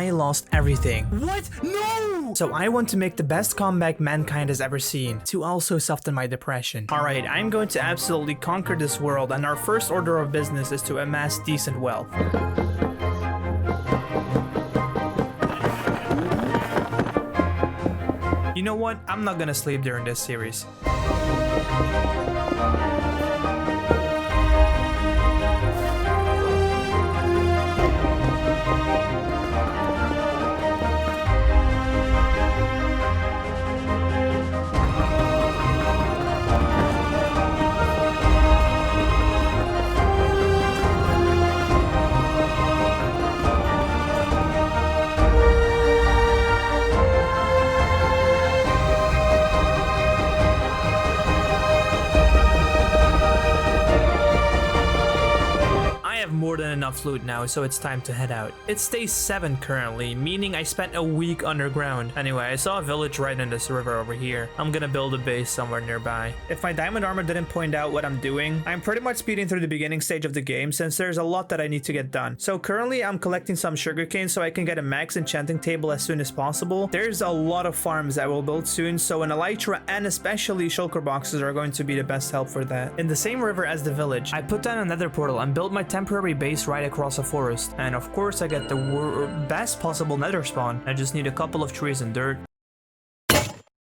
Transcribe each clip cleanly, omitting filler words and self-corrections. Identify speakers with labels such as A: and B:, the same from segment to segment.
A: I lost everything. What? No! So I want to make the best comeback mankind has ever seen, to also soften my depression. Alright, I'm going to absolutely conquer this world, and our first order of business is to amass decent wealth. You know what? I'm not gonna sleep during this series. More than enough loot now, so it's time to head out. It's day 7 currently, meaning I spent a week underground. Anyway, I saw a village right in this river over here. I'm gonna build a base somewhere nearby. If my diamond armor didn't point out what I'm doing, I'm pretty much speeding through the beginning stage of the game since there's a lot that I need to get done. So currently I'm collecting some sugarcane so I can get a max enchanting table as soon as possible. There's a lot of farms I will build soon, so an elytra and especially shulker boxes are going to be the best help for that. In the same river as the village, I put down a nether portal and built my temporary base right across a forest, and of course I get the best possible nether spawn. I just need a couple of trees and dirt.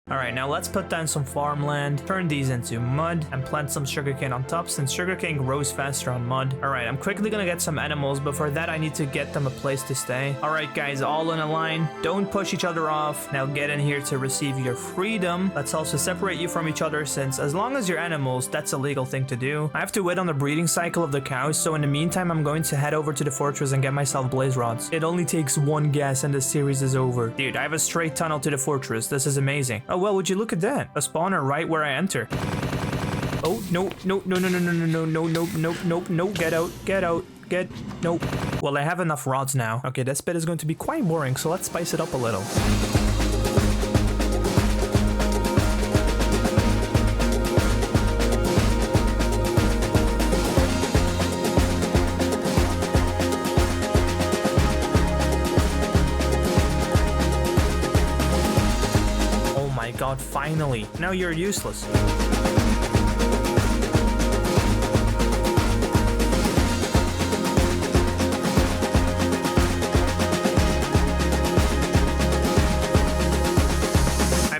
A: Alright, now let's put down some farmland, turn these into mud, and plant some sugarcane on top since sugarcane grows faster on mud. Alright, I'm quickly gonna get some animals, but for that I need to get them a place to stay. Alright guys, all in a line, don't push each other off. Now get in here to receive your freedom. Let's also separate you from each other since as long as you're animals, that's a legal thing to do. I have to wait on the breeding cycle of the cows, so in the meantime I'm going to head over to the fortress and get myself blaze rods. It only takes one guess and the series is over. Dude, I have a straight tunnel to the fortress. This is amazing. Oh well, would you look at that? A spawner right where I enter. Oh, no, no, no, no, no, no, no, no, no, no, no, no, get out, get out, get, nope. Well, I have enough rods now. Okay, this bit is going to be quite boring, so let's spice it up a little. God, finally. Now you're useless.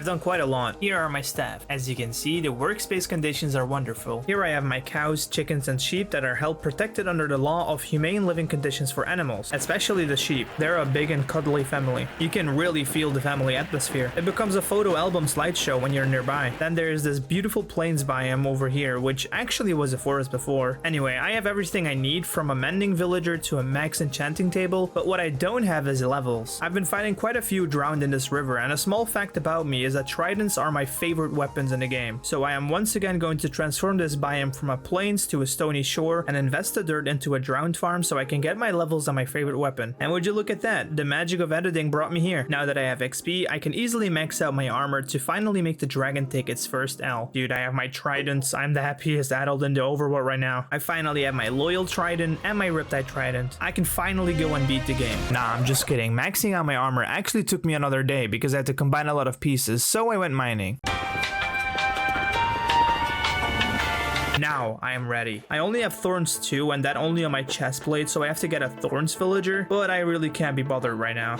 A: Done quite a lot. Here are my staff. As you can see, the workspace conditions are wonderful. Here I have my cows, chickens, and sheep that are held protected under the law of humane living conditions for animals, especially the sheep. They're a big and cuddly family. You can really feel the family atmosphere. It becomes a photo album slideshow when you're nearby. Then there's this beautiful plains biome over here, which actually was a forest before. Anyway, I have everything I need from a mending villager to a max enchanting table, but what I don't have is levels. I've been fighting quite a few drowned in this river, and a small fact about me is that tridents are my favorite weapons in the game. So I am once again going to transform this biome from a plains to a stony shore and invest the dirt into a drowned farm so I can get my levels on my favorite weapon. And would you look at that? The magic of editing brought me here. Now that I have XP, I can easily max out my armor to finally make the dragon take its first L. Dude, I have my tridents. I'm the happiest adult in the overworld right now. I finally have my loyal trident and my riptide trident. I can finally go and beat the game. Nah, I'm just kidding. Maxing out my armor actually took me another day because I had to combine a lot of pieces, so I went mining. Now I am ready. I only have thorns too, and that only on my chest plate, so I have to get a thorns villager, but I really can't be bothered right now.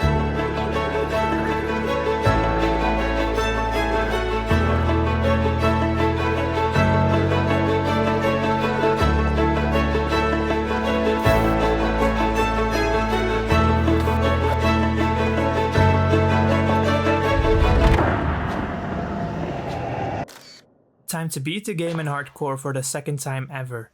A: Time to beat the game in hardcore for the second time ever.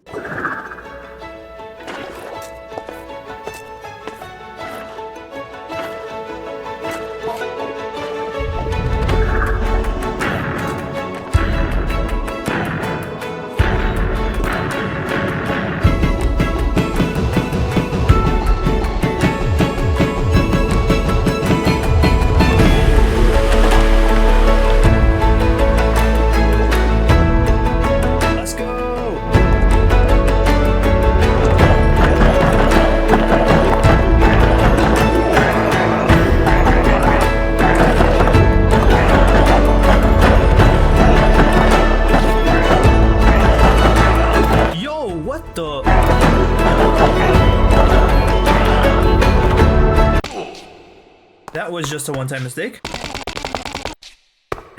A: That was just a one-time mistake.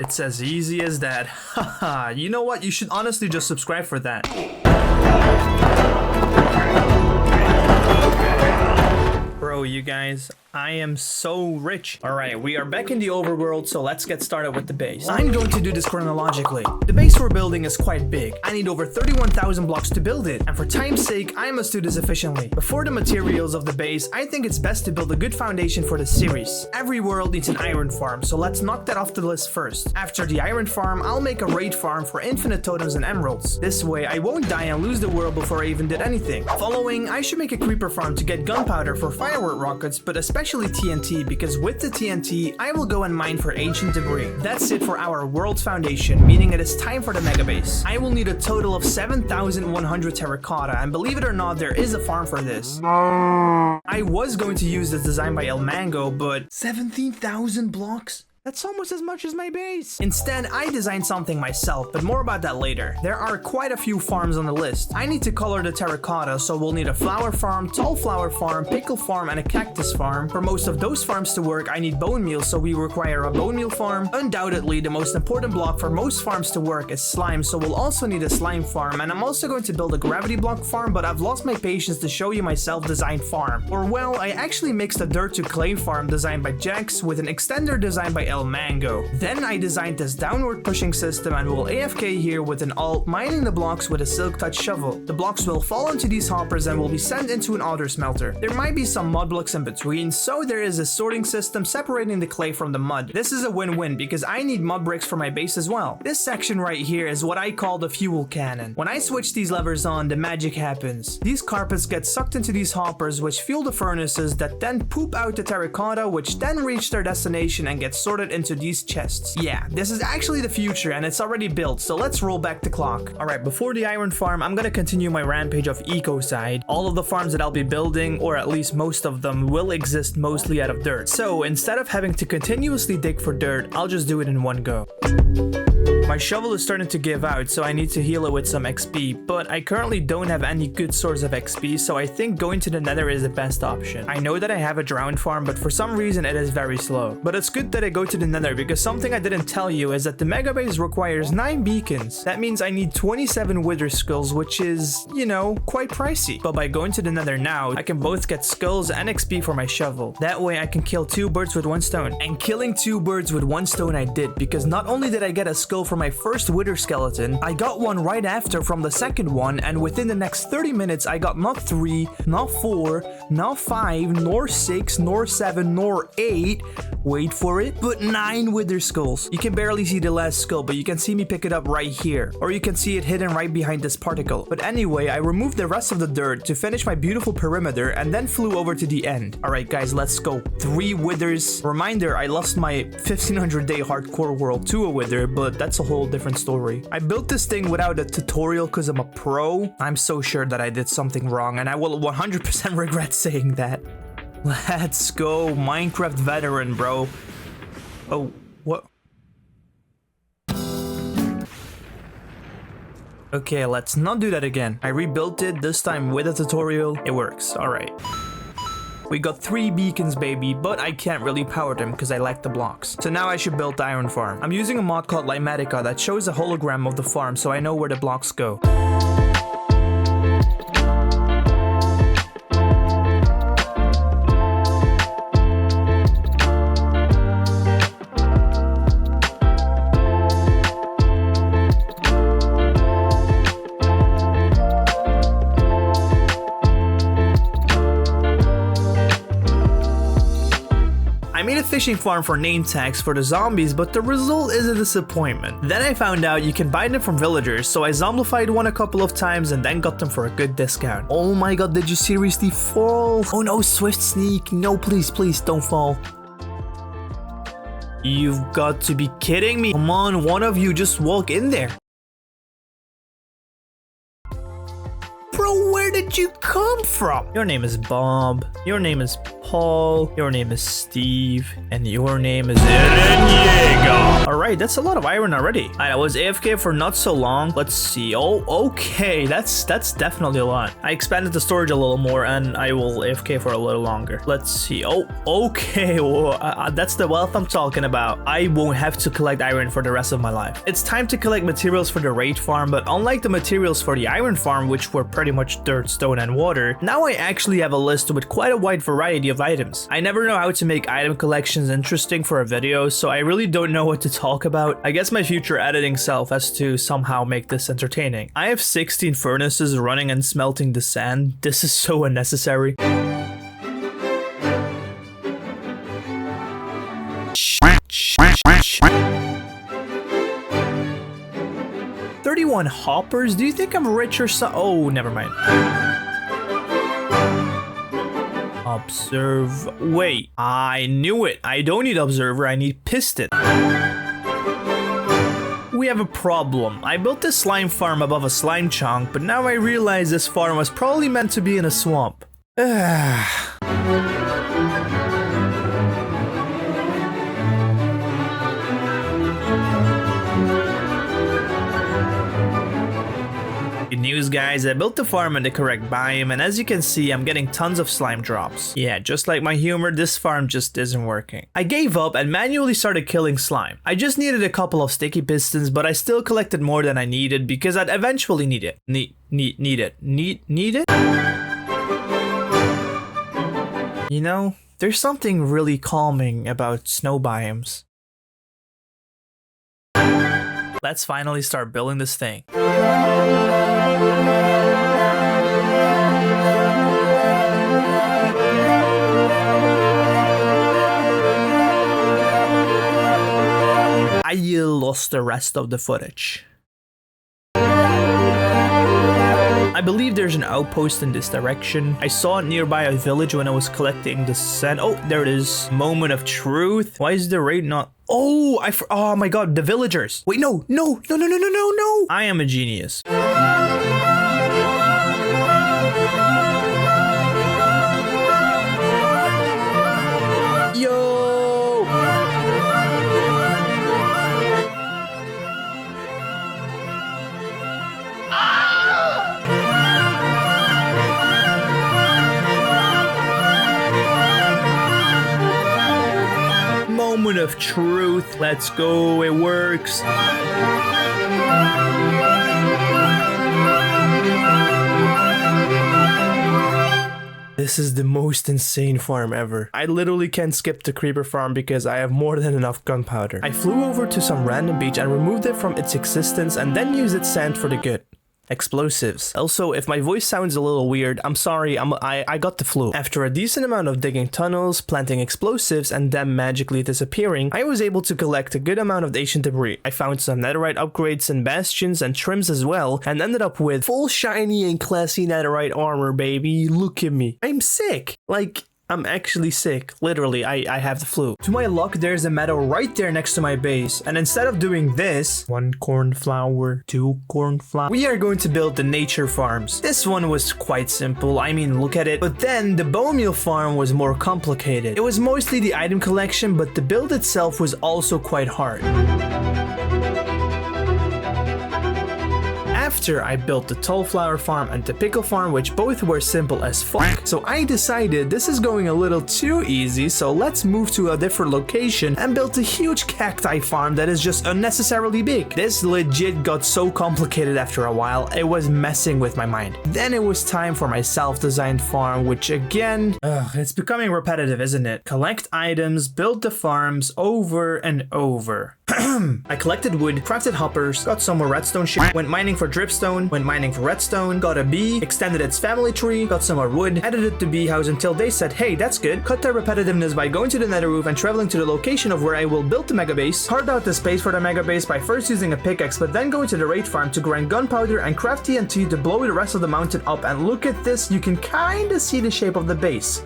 A: It's as easy as that. Haha, you know what? You should honestly just subscribe for that. Bro, you guys, I am so rich. Alright, we are back in the overworld, so let's get started with the base. I'm going to do this chronologically. The base we're building is quite big. I need over 31,000 blocks to build it, and for time's sake, I must do this efficiently. Before the materials of the base, I think it's best to build a good foundation for the series. Every world needs an iron farm, so let's knock that off the list first. After the iron farm, I'll make a raid farm for infinite totems and emeralds. This way, I won't die and lose the world before I even did anything. Following, I should make a creeper farm to get gunpowder for firework rockets, but especially TNT, because with the TNT, I will go and mine for ancient debris. That's it for our world foundation, meaning it is time for the mega base. I will need a total of 7,100 terracotta, and believe it or not, there is a farm for this. I was going to use this design by El Mango, but 17,000 blocks? That's almost as much as my base. Instead, I designed something myself, but more about that later. There are quite a few farms on the list. I need to color the terracotta, so we'll need a flower farm, tall flower farm, pickle farm, and a cactus farm. For most of those farms to work, I need bone meal, so we require a bone meal farm. Undoubtedly, the most important block for most farms to work is slime, so we'll also need a slime farm, and I'm also going to build a gravity block farm, but I've lost my patience to show you my self-designed farm. Or well, I actually mixed a dirt to clay farm designed by Jax with an extender designed by El Mango. Then I designed this downward pushing system and will AFK here with an alt, mining the blocks with a silk touch shovel. The blocks will fall into these hoppers and will be sent into an auto smelter. There might be some mud blocks in between, so there is a sorting system separating the clay from the mud. This is a win-win because I need mud bricks for my base as well. This section right here is what I call the fuel cannon. When I switch these levers on, the magic happens. These carpets get sucked into these hoppers which fuel the furnaces that then poop out the terracotta, which then reach their destination and get sorted into these chests. Yeah, this is actually the future and it's already built, so let's roll back the clock. Alright, before the iron farm, I'm gonna continue my rampage of ecocide. All of the farms that I'll be building, or at least most of them, will exist mostly out of dirt. So instead of having to continuously dig for dirt, I'll just do it in one go. My shovel is starting to give out, so I need to heal it with some XP, but I currently don't have any good source of XP, so I think going to the nether is the best option. I know that I have a drowned farm, but for some reason it is very slow. But it's good that I go to the nether, because something I didn't tell you is that the mega base requires 9 beacons. That means I need 27 wither skulls, which is, you know, quite pricey. But by going to the nether now, I can both get skulls and XP for my shovel. That way I can kill 2 birds with 1 stone. And killing 2 birds with 1 stone I did, because not only did I get a skull for my first wither skeleton, I got one right after from the second one, and within the next 30 minutes I got not 3, not 4, not 5, nor 6, nor 7, nor 8, wait for it, but 9 wither skulls. You can barely see the last skull, but you can see me pick it up right here, or you can see it hidden right behind this particle. But anyway, I removed the rest of the dirt to finish my beautiful perimeter and then flew over to the end. Alright guys, let's go. 3 withers. Reminder, I lost my 1500 day hardcore world to a wither, but that's a whole different story. I built this thing without a tutorial because I'm a pro. I'm so sure that I did something wrong, and I will 100% regret saying that. Let's go, Minecraft veteran, bro. Oh, what? Okay, let's not do that again. I rebuilt it, this time with a tutorial. It works, alright. We got 3 beacons, baby, but I can't really power them because I lack the blocks. So now I should build the iron farm. I'm using a mod called Reimagined that shows a hologram of the farm so I know where the blocks go. I made a fishing farm for name tags for the zombies, but the result is a disappointment. Then I found out you can buy them from villagers, so I zombified one a couple of times and then got them for a good discount. Oh my god, did you seriously fall? Oh no, swift sneak. No, please, please don't fall. You've got to be kidding me. Come on, one of you just walk in there. Bro, where did you come from? Your name is Bob. Your name is Paul, your name is Steve, and your name is Eren. Alright, that's a lot of iron already. I was AFK for not so long. Let's see. Oh, okay, that's definitely a lot. I expanded the storage a little more, and I will AFK for a little longer. Let's see. Oh, okay, that's the wealth I'm talking about. I won't have to collect iron for the rest of my life. It's time to collect materials for the raid farm, but unlike the materials for the iron farm, which were pretty much dirt, stone, and water, now I actually have a list with quite a wide variety of items. I never know how to make item collections interesting for a video, so I really don't know what to talk about. I guess my future editing self has to somehow make this entertaining. I have 16 furnaces running and smelting the sand. This is so unnecessary. 31 hoppers? Do you think I'm rich or so? Oh, never mind. Observe. Wait, I knew it. I don't need observer, I need piston. We have a problem. I built this slime farm above a slime chunk, but now I realize this farm was probably meant to be in a swamp. 'Good news, guys, I built the farm in the correct biome, and as you can see, I'm getting tons of slime drops. Yeah, just like my humor, this farm just isn't working. I gave up and manually started killing slime. I just needed a couple of sticky pistons, but I still collected more than I needed because I'd eventually need it. Need it? You know, there's something really calming about snow biomes. Let's finally start building this thing. I lost the rest of the footage. I believe there's an outpost in this direction. I saw it nearby a village when I was collecting the sand. Oh, there it is. Moment of truth. Why is the raid not... Oh, oh my god, the villagers. Wait, no. I am a genius. Moment of truth. Let's go. It works. This is the most insane farm ever. I literally can't skip the creeper farm because I have more than enough gunpowder. I flew over to some random beach and removed it from its existence and then used its sand for the good. Explosives. Also, if my voice sounds a little weird, I'm sorry, I got the flu. After a decent amount of digging tunnels, planting explosives, and them magically disappearing, I was able to collect a good amount of ancient debris. I found some netherite upgrades and bastions and trims as well, and ended up with full shiny and classy netherite armor, baby. Look at me. I'm sick. Like... I'm actually sick. Literally, I have the flu. To my luck, there's a meadow right there next to my base. And instead of doing this, 1 cornflower, 2 cornflower, we are going to build the nature farms. This one was quite simple. I mean, look at it. But then the bone meal farm was more complicated. It was mostly the item collection, but the build itself was also quite hard. After I built the tall flower farm and the pickle farm, which both were simple as fuck, so I decided this is going a little too easy, so let's move to a different location and build a huge cacti farm that is just unnecessarily big. This legit got so complicated after a while, it was messing with my mind. Then it was time for my self-designed farm, which again, it's becoming repetitive, isn't it? Collect items, build the farms over and over. I collected wood, crafted hoppers, got some more redstone shit, went mining for dripstone, went mining for redstone, got a bee, extended its family tree, got some more wood, added it to bee house until they said, hey, that's good, cut their repetitiveness by going to the nether roof and traveling to the location of where I will build the mega base, carved out the space for the mega base by first using a pickaxe but then going to the raid farm to grind gunpowder and craft TNT to blow the rest of the mountain up, and look at this, you can kinda see the shape of the base.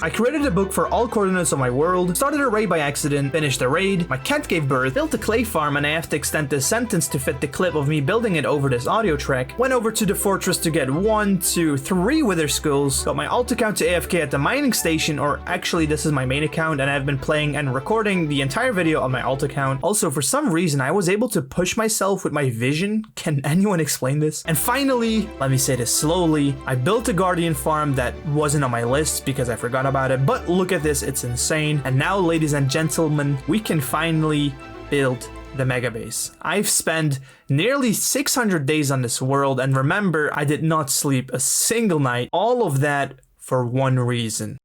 A: I created a book for all coordinates of my world, started a raid by accident, finished the raid, my cat gave gave birth, built a clay farm, and I have to extend this sentence to fit the clip of me building it over this audio track. Went over to the fortress to get 1, 2, 3 wither skulls, got my alt account to AFK at the mining station, or actually this is my main account and I've been playing and recording the entire video on my alt account. Also, for some reason, I was able to push myself with my vision. Can anyone explain this? And finally, let me say this slowly, I built a guardian farm that wasn't on my list because I forgot about it, but look at this, it's insane. And now, ladies and gentlemen, we can finally build the mega base. I've spent nearly 600 days on this world, and remember, I did not sleep a single night. All of that for one reason.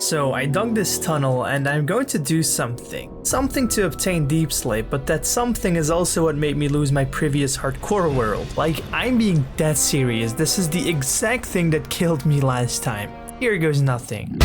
A: So I dug this tunnel and I'm going to do something. Something to obtain deep sleep, but that something is also what made me lose my previous hardcore world. Like, I'm being dead serious, this is the exact thing that killed me last time. Here goes nothing.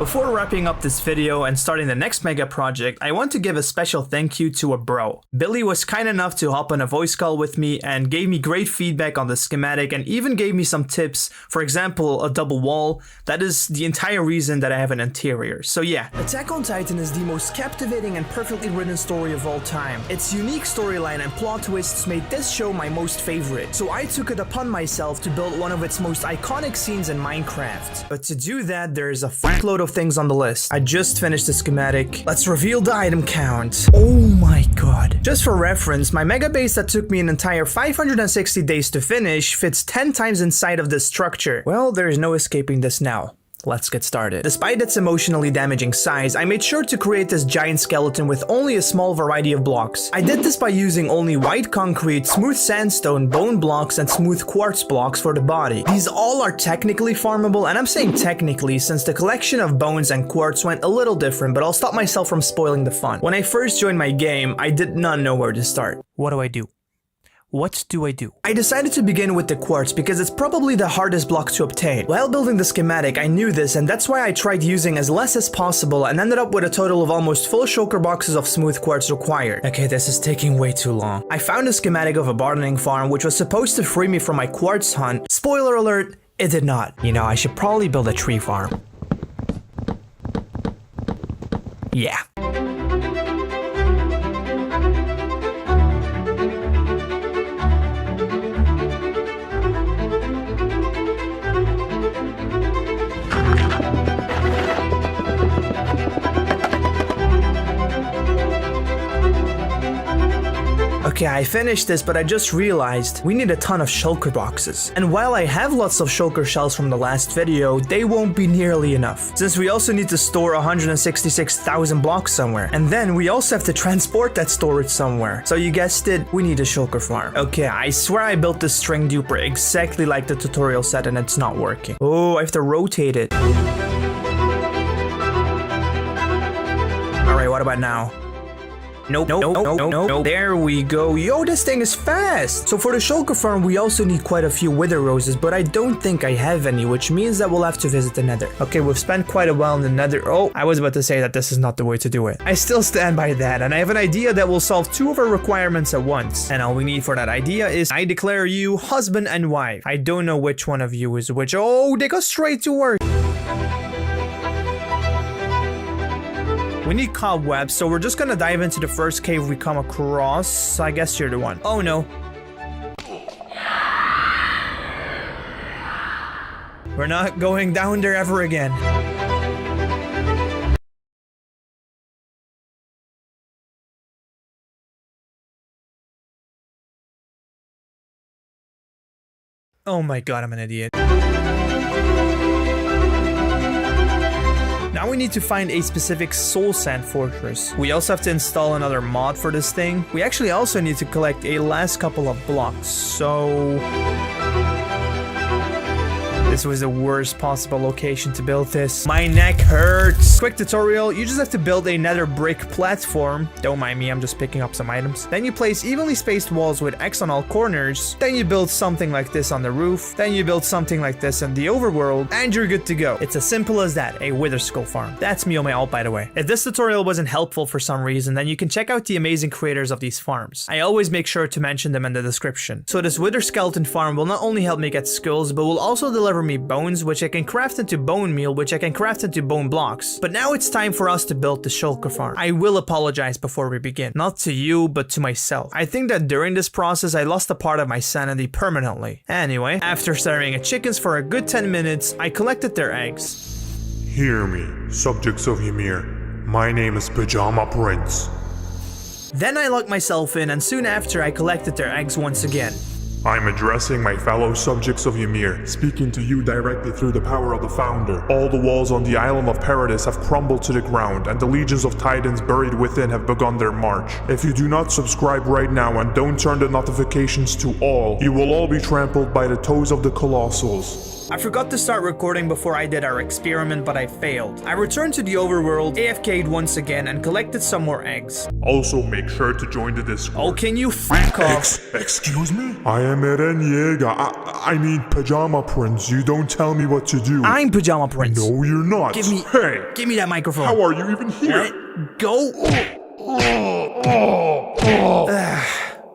A: Before wrapping up this video and starting the next mega project, I want to give a special thank you to a bro. Billy was kind enough to hop on a voice call with me and gave me great feedback on the schematic and even gave me some tips. For example, a double wall. That is the entire reason that I have an interior. So yeah. Attack on Titan is the most captivating and perfectly written story of all time. Its unique storyline and plot twists made this show my most favorite. So I took it upon myself to build one of its most iconic scenes in Minecraft. But to do that, there is a fuckload of things on the list. I just finished the schematic. Let's reveal the item count. Oh my god. Just for reference, my mega base that took me an entire 560 days to finish fits 10 times inside of this structure. Well, there is no escaping this now. Let's get started. Despite its emotionally damaging size, I made sure to create this giant skeleton with only a small variety of blocks. I did this by using only white concrete, smooth sandstone, bone blocks, and smooth quartz blocks for the body. These all are technically farmable, and I'm saying technically since the collection of bones and quartz went a little different, but I'll stop myself from spoiling the fun. When I first joined my game, I did not know where to start. What do? What do I do? I decided to begin with the quartz because it's probably the hardest block to obtain. While building the schematic, I knew this, and that's why I tried using as less as possible and ended up with a total of almost full shulker boxes of smooth quartz required. Okay, this is taking way too long. I found a schematic of a bartering farm which was supposed to free me from my quartz hunt. Spoiler alert, it did not. You know, I should probably build a tree farm. Yeah. Okay, I finished this, but I just realized we need a ton of shulker boxes. And while I have lots of shulker shells from the last video, they won't be nearly enough, since we also need to store 166,000 blocks somewhere. And then we also have to transport that storage somewhere. So you guessed it, we need a shulker farm. Okay, I swear I built this string duper exactly like the tutorial said and it's not working. Oh, I have to rotate it. Alright, what about now? Nope. Nope. There we go. Yo, this thing is fast. So for the Shulker farm, we also need quite a few wither roses, but I don't think I have any, which means that we'll have to visit the nether. Okay, we've spent quite a while in the nether. Oh, I was about to say that this is not the way to do it. I still stand by that, and I have an idea that will solve two of our requirements at once. And all we need for that idea is I declare you husband and wife. I don't know which one of you is which. Oh, they go straight to work. We need cobwebs, so we're just gonna dive into the first cave we come across. I guess you're the one. Oh no. We're not going down there ever again. Oh my god, I'm an idiot. Now we need to find a specific soul sand fortress. We also have to install another mod for this thing. We actually also need to collect a last couple of blocks, so... This was the worst possible location to build this. My neck hurts. Quick tutorial, you just have to build a nether brick platform. Don't mind me, I'm just picking up some items. Then you place evenly spaced walls with X on all corners. Then you build something like this on the roof. Then you build something like this in the overworld, and you're good to go. It's as simple as that, a wither skull farm. That's me on my alt, by the way. If this tutorial wasn't helpful for some reason, then you can check out the amazing creators of these farms. I always make sure to mention them in the description. So this wither skeleton farm will not only help me get skulls, but will also deliver me bones, which I can craft into bone meal, which I can craft into bone blocks. But now it's time for us to build the Shulker farm. I will apologize before we begin. Not to you, but to myself. I think that during this process, I lost a part of my sanity permanently. Anyway, after staring at chickens for a good 10 minutes, I collected their eggs.
B: Hear me, subjects of Ymir. My name is Pajama Prince.
A: Then I locked myself in, and soon after I collected their eggs once again.
B: I'm addressing my fellow subjects of Ymir, speaking to you directly through the power of the Founder. All the walls on the island of Paradis have crumbled to the ground, and the legions of titans buried within have begun their march. If you do not subscribe right now and don't turn the notifications to all, you will all be trampled by the toes of the colossals.
A: I forgot to start recording before I did our experiment, but I failed. I returned to the overworld, AFK'd once again, and collected some more eggs.
B: Also, make sure to join the Discord.
A: Oh, can you f*** off?
B: Excuse me? I am Eren Yeager. I mean Pajama Prince. You don't tell me what to do.
A: I'm Pajama Prince.
B: No, you're not.
A: Give me that microphone.
B: How are you even here?
A: Let go.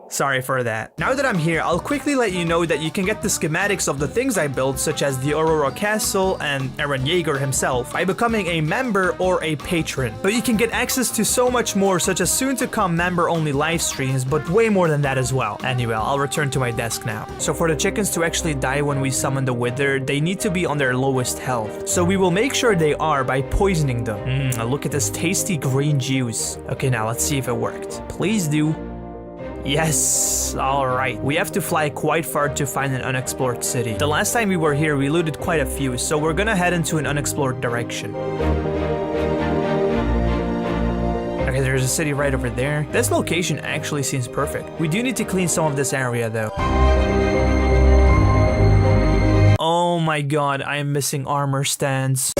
A: Sorry for that. Now that I'm here, I'll quickly let you know that you can get the schematics of the things I built, such as the Aurora Castle and Eren Yeager himself, by becoming a member or a patron. But you can get access to so much more, such as soon-to-come member-only live streams, but way more than that as well. Anyway, I'll return to my desk now. So for the chickens to actually die when we summon the Wither, they need to be on their lowest health. So we will make sure they are by poisoning them. Look at this tasty green juice. Okay, now let's see if it worked. Please do. Yes, alright. We have to fly quite far to find an unexplored city. The last time we were here, we looted quite a few, so we're gonna head into an unexplored direction. Okay, there's a city right over there. This location actually seems perfect. We do need to clean some of this area though. Oh my god, I am missing armor stands.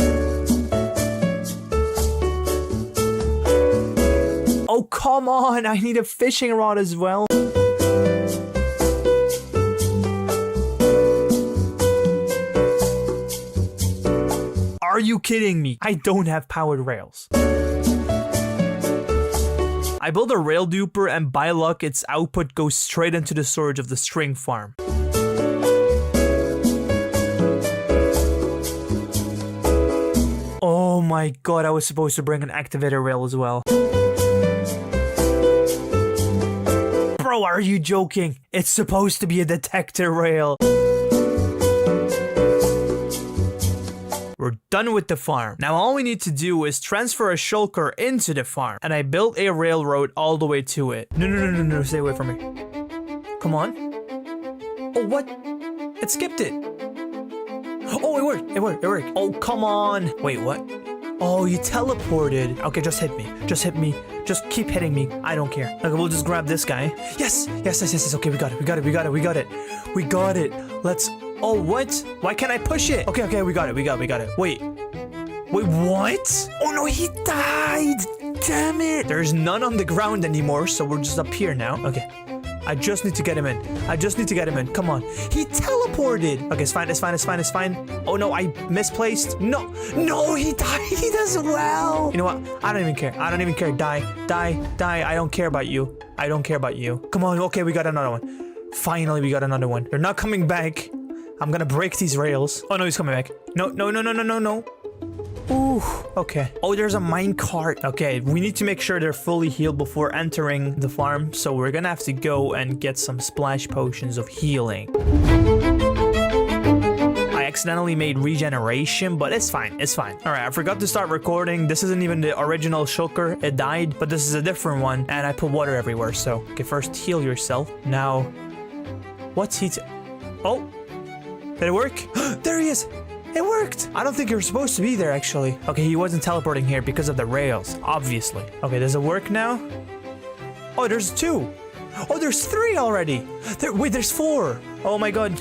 A: Oh, come on, I need a fishing rod as well. Are you kidding me? I don't have powered rails. I built a rail duper and by luck its output goes straight into the storage of the string farm. Oh my god, I was supposed to bring an activator rail as well. Bro, are you joking? It's supposed to be a detector rail. We're done with the farm. Now all we need to do is transfer a shulker into the farm. And I built a railroad all the way to it. No, stay away from me. Come on. Oh, what? It skipped it. Oh, it worked. Oh, come on. Wait, what? Oh, you teleported. Okay, just hit me. Just keep hitting me. I don't care. Okay, we'll just grab this guy. Yes. Okay, we got it. Let's... Oh, what? Why can't I push it? Okay, we got it. Wait, what? Oh no, he died. damn it. There's none on the ground anymore, so we're just up here now. Okay. I just need to get him in. I just need to get him in. Come on. He teleported. Okay, it's fine. It's fine. It's fine. It's fine. Oh, no. I misplaced. No. No, he died. He does well. You know what? I don't even care. I don't even care. Die. Die. Die. I don't care about you. I don't care about you. Come on. Okay, we got another one. Finally, we got another one. They're not coming back. I'm gonna break these rails. Oh, no, he's coming back. No, no, no, no, no, no, no. Ooh, okay. Oh, there's a minecart. Okay, we need to make sure they're fully healed before entering the farm. So we're gonna have to go and get some splash potions of healing. I accidentally made regeneration, but it's fine. It's fine. All right, I forgot to start recording. This isn't even the original Shulker. It died, but this is a different one. And I put water everywhere. So, okay, first heal yourself. Now, what's he... Oh, did it work? There he is. It worked! I don't think you're supposed to be there, actually. Okay, he wasn't teleporting here because of the rails, obviously. Okay, does it work now? Oh, there's 2. Oh, there's 3 already. Wait, there's 4. Oh my god.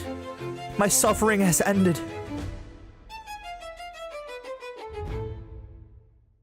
A: My suffering has ended.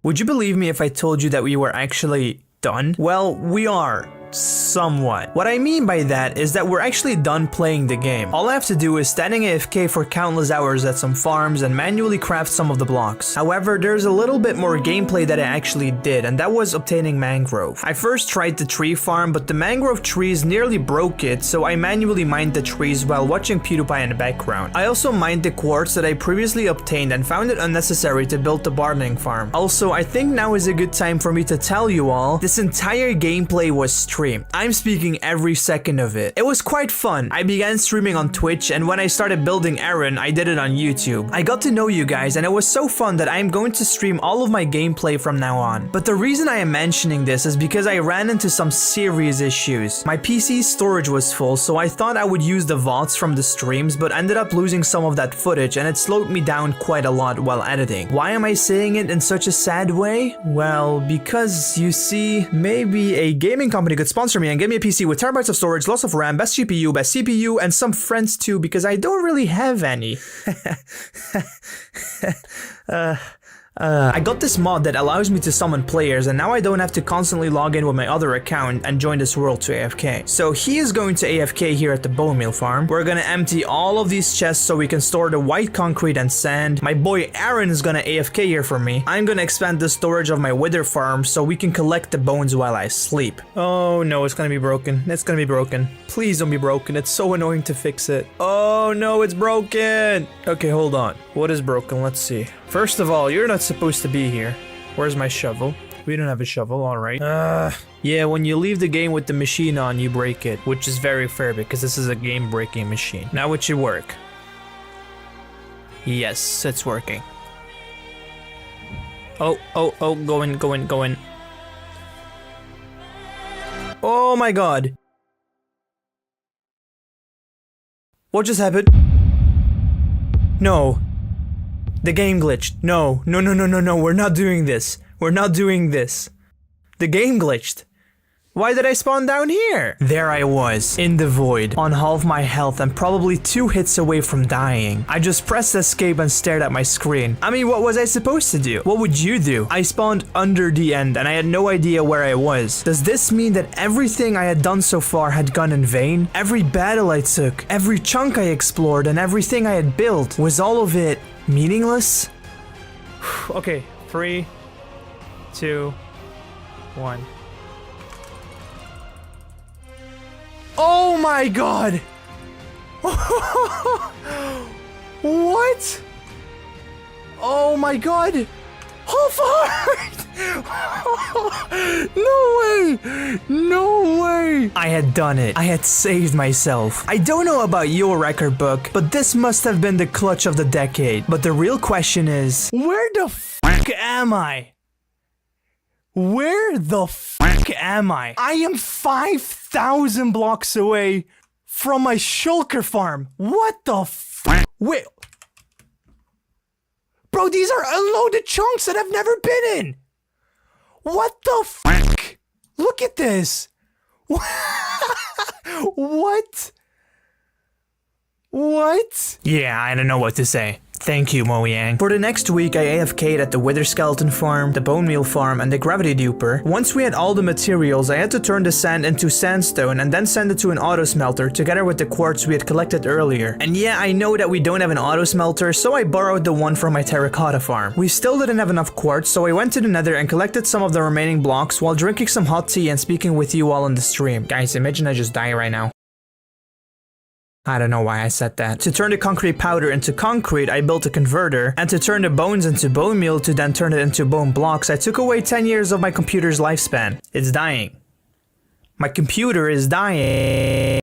A: Would you believe me if I told you that we were actually done? Well, we are. Somewhat. What I mean by that is that we're actually done playing the game. All I have to do is standing AFK for countless hours at some farms and manually craft some of the blocks. However, there's a little bit more gameplay that I actually did, and that was obtaining mangrove. I first tried the tree farm, but the mangrove trees nearly broke it, so I manually mined the trees while watching PewDiePie in the background. I also mined the quartz that I previously obtained and found it unnecessary to build the bartering farm. Also, I think now is a good time for me to tell you all, this entire gameplay was streamed. I'm speaking every second of it. It was quite fun. I began streaming on Twitch, and when I started building Aaron, I did it on YouTube. I got to know you guys, and it was so fun that I'm going to stream all of my gameplay from now on. But the reason I am mentioning this is because I ran into some serious issues. My PC's storage was full, so I thought I would use the VODs from the streams, but ended up losing some of that footage, and it slowed me down quite a lot while editing. Why am I saying it in such a sad way? Well, because you see, maybe a gaming company could sponsor me and give me a PC with terabytes of storage, lots of RAM, best GPU, best CPU, and some friends too, because I don't really have any. I got this mod that allows me to summon players, and now I don't have to constantly log in with my other account and join this world to AFK. So he is going to AFK here at the bone meal farm. We're gonna empty all of these chests so we can store the white concrete and sand. My boy Aaron is gonna AFK here for me. I'm gonna expand the storage of my wither farm so we can collect the bones while I sleep. Oh no, it's gonna be broken. It's gonna be broken. Please don't be broken. It's so annoying to fix it. Oh no, it's broken. Okay, hold on. What is broken? Let's see. First of all, you're not supposed to be here. Where's my shovel? We don't have a shovel, alright. Yeah, when you leave the game with the machine on, you break it, which is very fair because this is a game-breaking machine. Now it should work. Yes, it's working. Oh, go in. Oh my god. What just happened? No. The game glitched. No, we're not doing this. We're not doing this. The game glitched. Why did I spawn down here? There I was, in the void, on half my health and probably 2 hits away from dying. I just pressed escape and stared at my screen. I mean, what was I supposed to do? What would you do? I spawned under the end and I had no idea where I was. Does this mean that everything I had done so far had gone in vain? Every battle I took, every chunk I explored, and everything I had built, was all of it meaningless? Okay, 3, 2, 1. Oh my god! What? Oh my god! How far? No way! No way! I had done it. I had saved myself. I don't know about your record book, but this must have been the clutch of the decade. But the real question is, where the fuck am I? Where the fuck am I? I am 5,000 blocks away from my Shulker farm. What the fuck? Wait. Bro, these are unloaded chunks that I've never been in. What the fuck? Look at this. What? What? Yeah, I don't know what to say. Thank you, Moyang. For the next week, I AFK'd at the Wither Skeleton farm, the Bone Meal farm, and the Gravity Duper. Once we had all the materials, I had to turn the sand into sandstone and then send it to an auto smelter together with the quartz we had collected earlier. And yeah, I know that we don't have an auto smelter, so I borrowed the one from my terracotta farm. We still didn't have enough quartz, so I went to the nether and collected some of the remaining blocks while drinking some hot tea and speaking with you all on the stream. Guys, imagine I just die right now. I don't know why I said that. To turn the concrete powder into concrete, I built a converter, and to turn the bones into bone meal to then turn it into bone blocks, I took away 10 years of my computer's lifespan. It's dying. My computer is dying.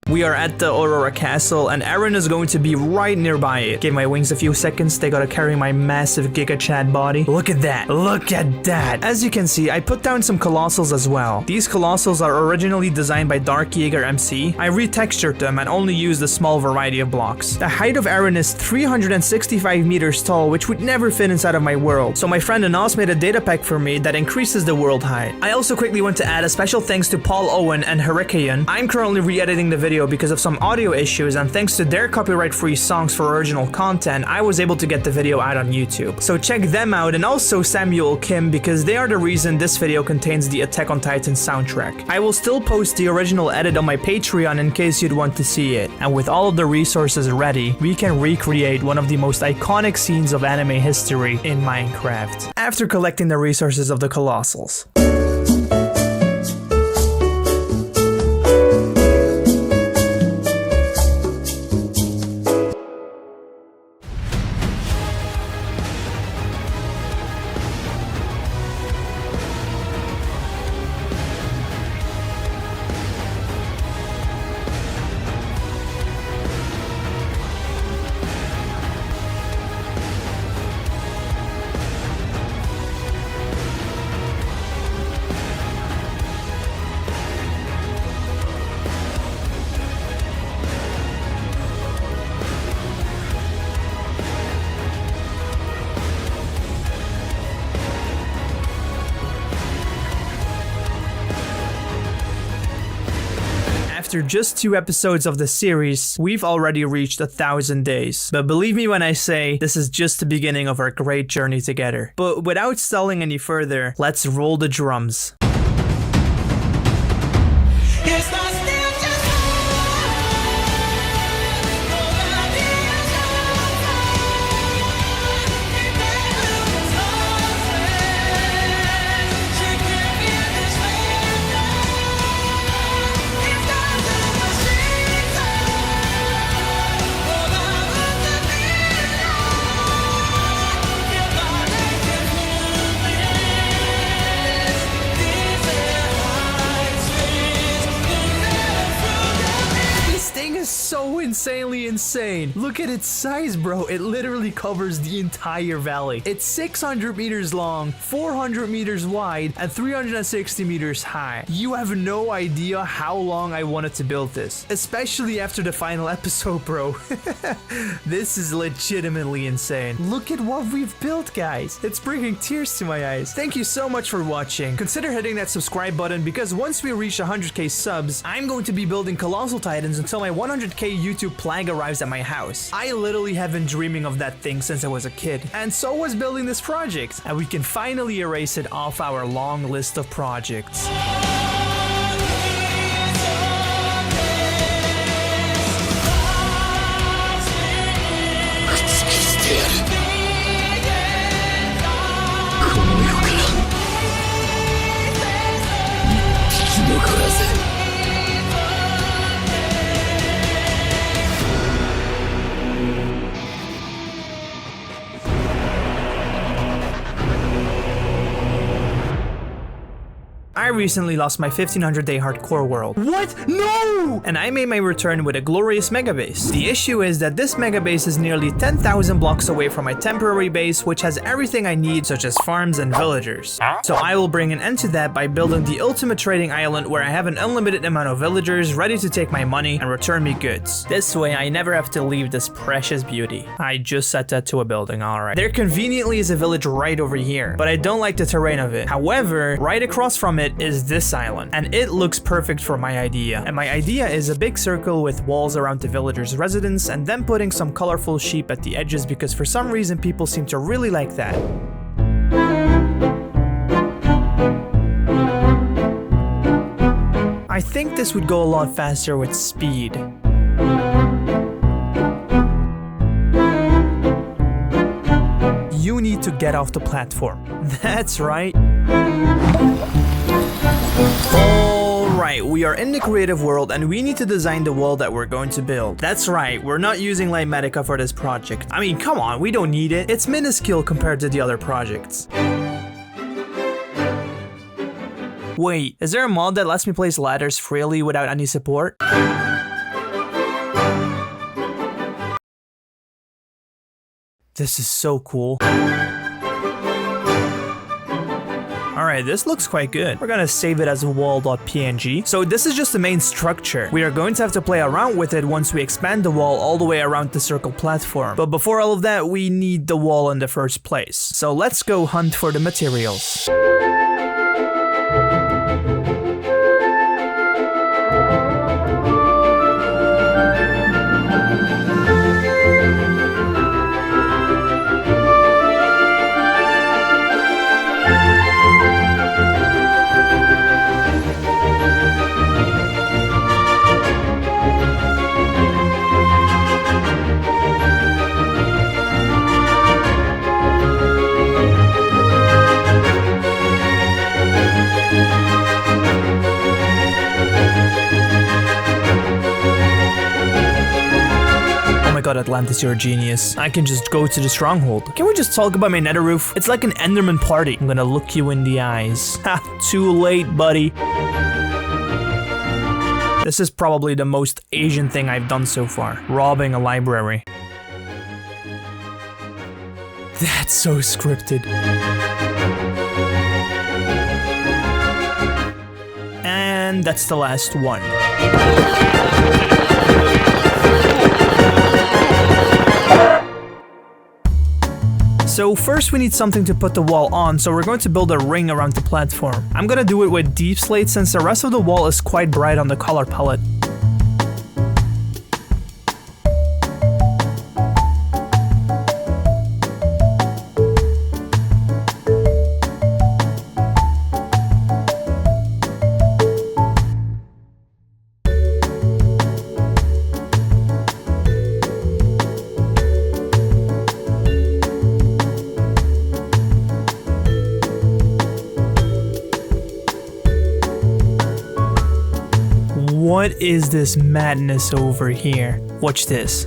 A: We are at the Aurora Castle, and Aaron is going to be right nearby it. Give my wings a few seconds, they gotta carry my massive Giga Chad body. Look at that, look at that! As you can see, I put down some colossals as well. These colossals are originally designed by Dark Jaeger MC. I retextured them and only used a small variety of blocks. The height of Aaron is 365 meters tall, which would never fit inside of my world. So my friend Anas made a data pack for me that increases the world height. I also quickly want to add a special thanks to Paul Owen and Hurricane. I'm currently re-editing the video because of some audio issues, and thanks to their copyright-free songs for original content, I was able to get the video out on YouTube. So check them out, and also Samuel Kim, because they are the reason this video contains the Attack on Titan soundtrack. I will still post the original edit on my Patreon in case you'd want to see it. And with all of the resources ready, we can recreate one of the most iconic scenes of anime history in Minecraft. After collecting the resources of the colossals. After just 2 episodes of the series, we've already reached 1,000 days. But believe me when I say, this is just the beginning of our great journey together. But without stalling any further, let's roll the drums. So insanely insane. Look at its size, bro. It literally covers the entire valley. It's 600 meters long, 400 meters wide, and 360 meters high. You have no idea how long I wanted to build this, especially after the final episode, bro. This is legitimately insane. Look at what we've built, guys. It's bringing tears to my eyes. Thank you so much for watching. Consider hitting that subscribe button, because once we reach 100k subs, I'm going to be building colossal titans until my 100k YouTube plague arrives at my house. I literally have been dreaming of that thing since I was a kid, and so was building this project, and we can finally erase it off our long list of projects. I recently lost my 1500-day hardcore world. What? No! And I made my return with a glorious mega base. The issue is that this mega base is nearly 10,000 blocks away from my temporary base, which has everything I need, such as farms and villagers. So I will bring an end to that by building the ultimate trading island, where I have an unlimited amount of villagers ready to take my money and return me goods. This way I never have to leave this precious beauty. I just set that to a building, alright. There conveniently is a village right over here, but I don't like the terrain of it. However, right across from it is this island, and it looks perfect for my idea. And my idea is a big circle with walls around the villagers' residence and then putting some colorful sheep at the edges because for some reason people seem to really like that. I think this would go a lot faster with speed. You need to get off the platform. That's right. Alright, we are in the creative world and we need to design the wall that we're going to build. That's right, we're not using Lighmatica for this project. I mean, come on, we don't need it. It's minuscule compared to the other projects. Wait, is there a mod that lets me place ladders freely without any support? This is so cool. Alright, this looks quite good. We're gonna save it as a wall.png. So this is just the main structure. We are going to have to play around with it once we expand the wall all the way around the circle platform. But before all of that, we need the wall in the first place. So let's go hunt for the materials. God, Atlantis, you're a genius. I can just go to the stronghold. Can we just talk about my nether roof? It's like an Enderman party. I'm gonna look you in the eyes. Ha, too late, buddy. This is probably the most Asian thing I've done so far. Robbing a library. That's so scripted. And that's the last one. So first we need something to put the wall on, so we're going to build a ring around the platform. I'm gonna do it with deep slate since the rest of the wall is quite bright on the color palette. What is this madness over here? Watch this.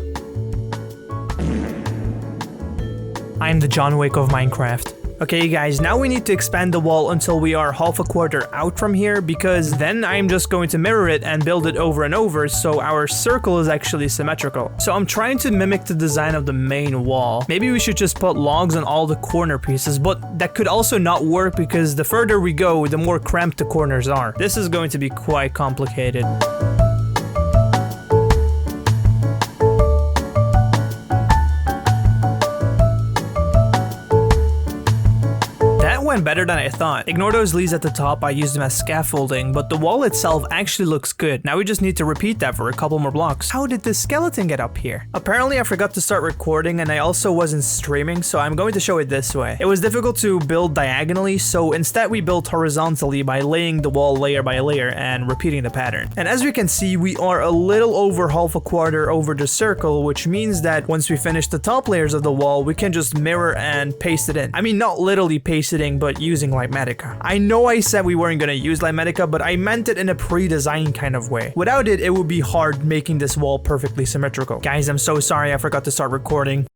A: I'm the John Wick of Minecraft. Okay guys, now we need to expand the wall until we are half a quarter out from here, because then I'm just going to mirror it and build it over and over so our circle is actually symmetrical. So I'm trying to mimic the design of the main wall. Maybe we should just put logs on all the corner pieces, but that could also not work because the further we go, the more cramped the corners are. This is going to be quite complicated. Went better than I thought. Ignore those leaves at the top, I used them as scaffolding, but the wall itself actually looks good. Now we just need to repeat that for a couple more blocks. How did this skeleton get up here? Apparently I forgot to start recording and I also wasn't streaming, so I'm going to show it this way. It was difficult to build diagonally, so instead we built horizontally by laying the wall layer by layer and repeating the pattern. And as we can see, we are a little over half a quarter over the circle, which means that once we finish the top layers of the wall, we can just mirror and paste it in. I mean, not literally paste it in, but using Lighmatica. I know I said we weren't gonna use Lighmatica, but I meant it in a pre-designed kind of way. Without it, it would be hard making this wall perfectly symmetrical. Guys, I'm so sorry I forgot to start recording.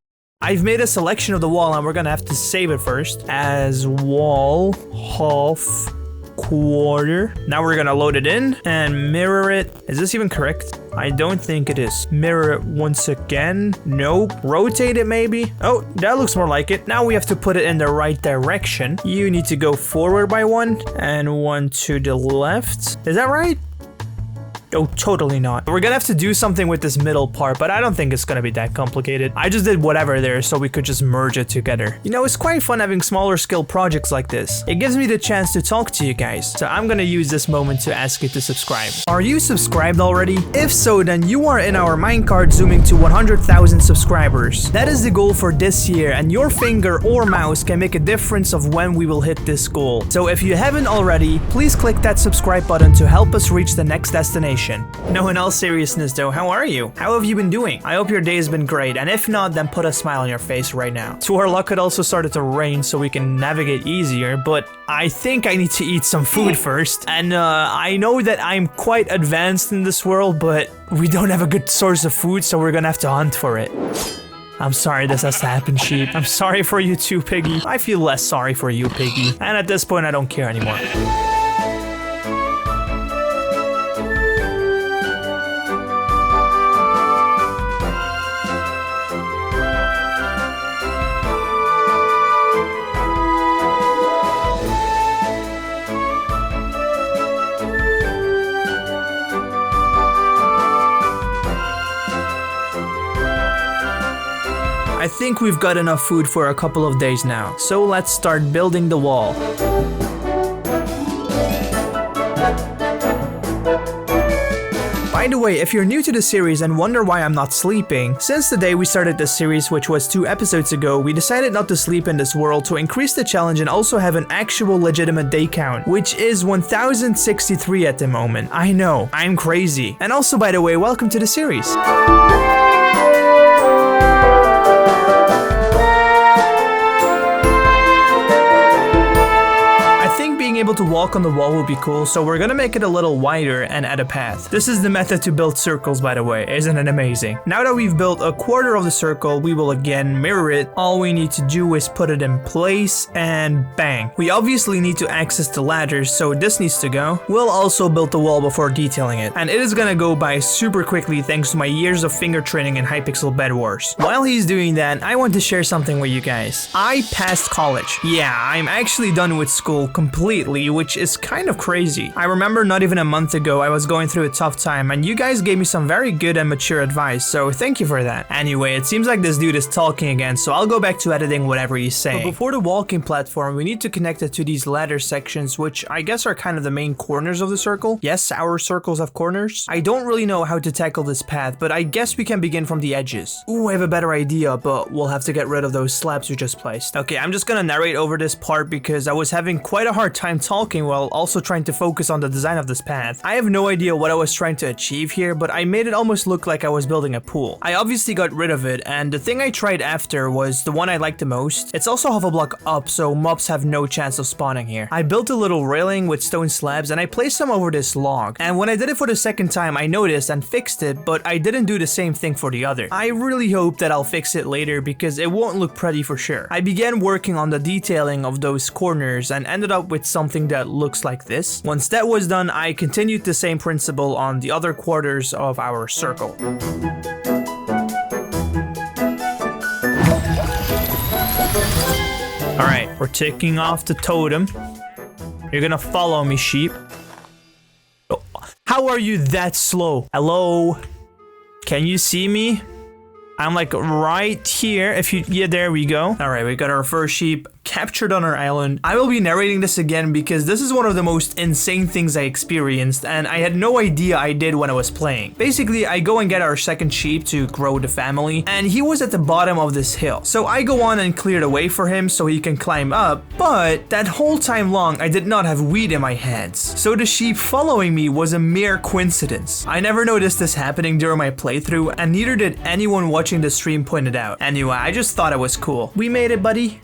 A: I've made a selection of the wall and we're gonna have to save it first as wall half quarter. Now we're gonna load it in and mirror it. Is this even correct? I don't think it is. Mirror it once again. Nope. Rotate it maybe. Oh, that looks more like it. Now we have to put it in the right direction. You need to go forward by one and one to the left. Is that right? Oh, totally not. We're gonna have to do something with this middle part, but I don't think it's gonna be that complicated. I just did whatever there so we could just merge it together. You know, it's quite fun having smaller scale projects like this. It gives me the chance to talk to you guys. So I'm gonna use this moment to ask you to subscribe. Are you subscribed already? If so, then you are in our minecart zooming to 100,000 subscribers. That is the goal for this year, and your finger or mouse can make a difference of when we will hit this goal. So if you haven't already, please click that subscribe button to help us reach the next destination. No, in all seriousness though, how are you? How have you been doing? I hope your day has been great, and if not, then put a smile on your face right now. To our luck, it also started to rain so we can navigate easier, but I think I need to eat some food first. And I know that I'm quite advanced in this world, but we don't have a good source of food, so we're gonna have to hunt for it. I'm sorry this has to happen, sheep. I'm sorry for you too, Piggy. I feel less sorry for you, Piggy. And at this point, I don't care anymore. I think we've got enough food for a couple of days now, so let's start building the wall. By the way, if you're new to the series and wonder why I'm not sleeping, since the day we started this series, which was 2 episodes ago, we decided not to sleep in this world to increase the challenge and also have an actual legitimate day count, which is 1063 at the moment. I know, I'm crazy. And also, by the way, welcome to the series. Able to walk on the wall would be cool, so we're gonna make it a little wider and add a path. This is the method to build circles, by the way. Isn't it amazing? Now that we've built a quarter of the circle, we will again mirror it. All we need to do is put it in place and bang. We obviously need to access the ladders, so this needs to go. We'll also build the wall before detailing it, and it is gonna go by super quickly thanks to my years of finger training in Hypixel Bed Wars. While he's doing that, I want to share something with you guys. I passed college. Yeah, I'm actually done with school completely, which is kind of crazy. I remember not even a month ago I was going through a tough time, and you guys gave me some very good and mature advice, so thank you for that. Anyway, it seems like this dude is talking again, so I'll go back to editing whatever he's saying. But before the walking platform, we need to connect it to these ladder sections, which I guess are kind of the main corners of the circle. Yes, our circles have corners. I don't really know how to tackle this path, but I guess we can begin from the edges. Ooh, I have a better idea, but we'll have to get rid of those slabs we just placed. Okay, I'm just gonna narrate over this part because I was having quite a hard time talking while also trying to focus on the design of this path. I have no idea what I was trying to achieve here, but I made it almost look like I was building a pool. I obviously got rid of it, and the thing I tried after was the one I liked the most. It's also half a block up, so mobs have no chance of spawning here. I built a little railing with stone slabs, and I placed them over this log. And when I did it for the second time, I noticed and fixed it, but I didn't do the same thing for the other. I really hope that I'll fix it later because it won't look pretty for sure. I began working on the detailing of those corners and ended up with something that looks like this. Once that was done, I continued the same principle on the other quarters of our circle. Alright, we're taking off the totem. You're gonna follow me, sheep. Oh, how are you that slow? Hello? Can you see me? I'm like right here. If you, yeah, there we go. All right, we got our first sheep captured on our island. I will be narrating this again because this is one of the most insane things I experienced, and I had no idea I did when I was playing. Basically, I go and get our second sheep to grow the family, and he was at the bottom of this hill. So I go on and clear the way for him so he can climb up, but that whole time long, I did not have weed in my hands. So the sheep following me was a mere coincidence. I never noticed this happening during my playthrough, and neither did anyone watching the stream point it out. Anyway, I just thought it was cool. We made it, buddy.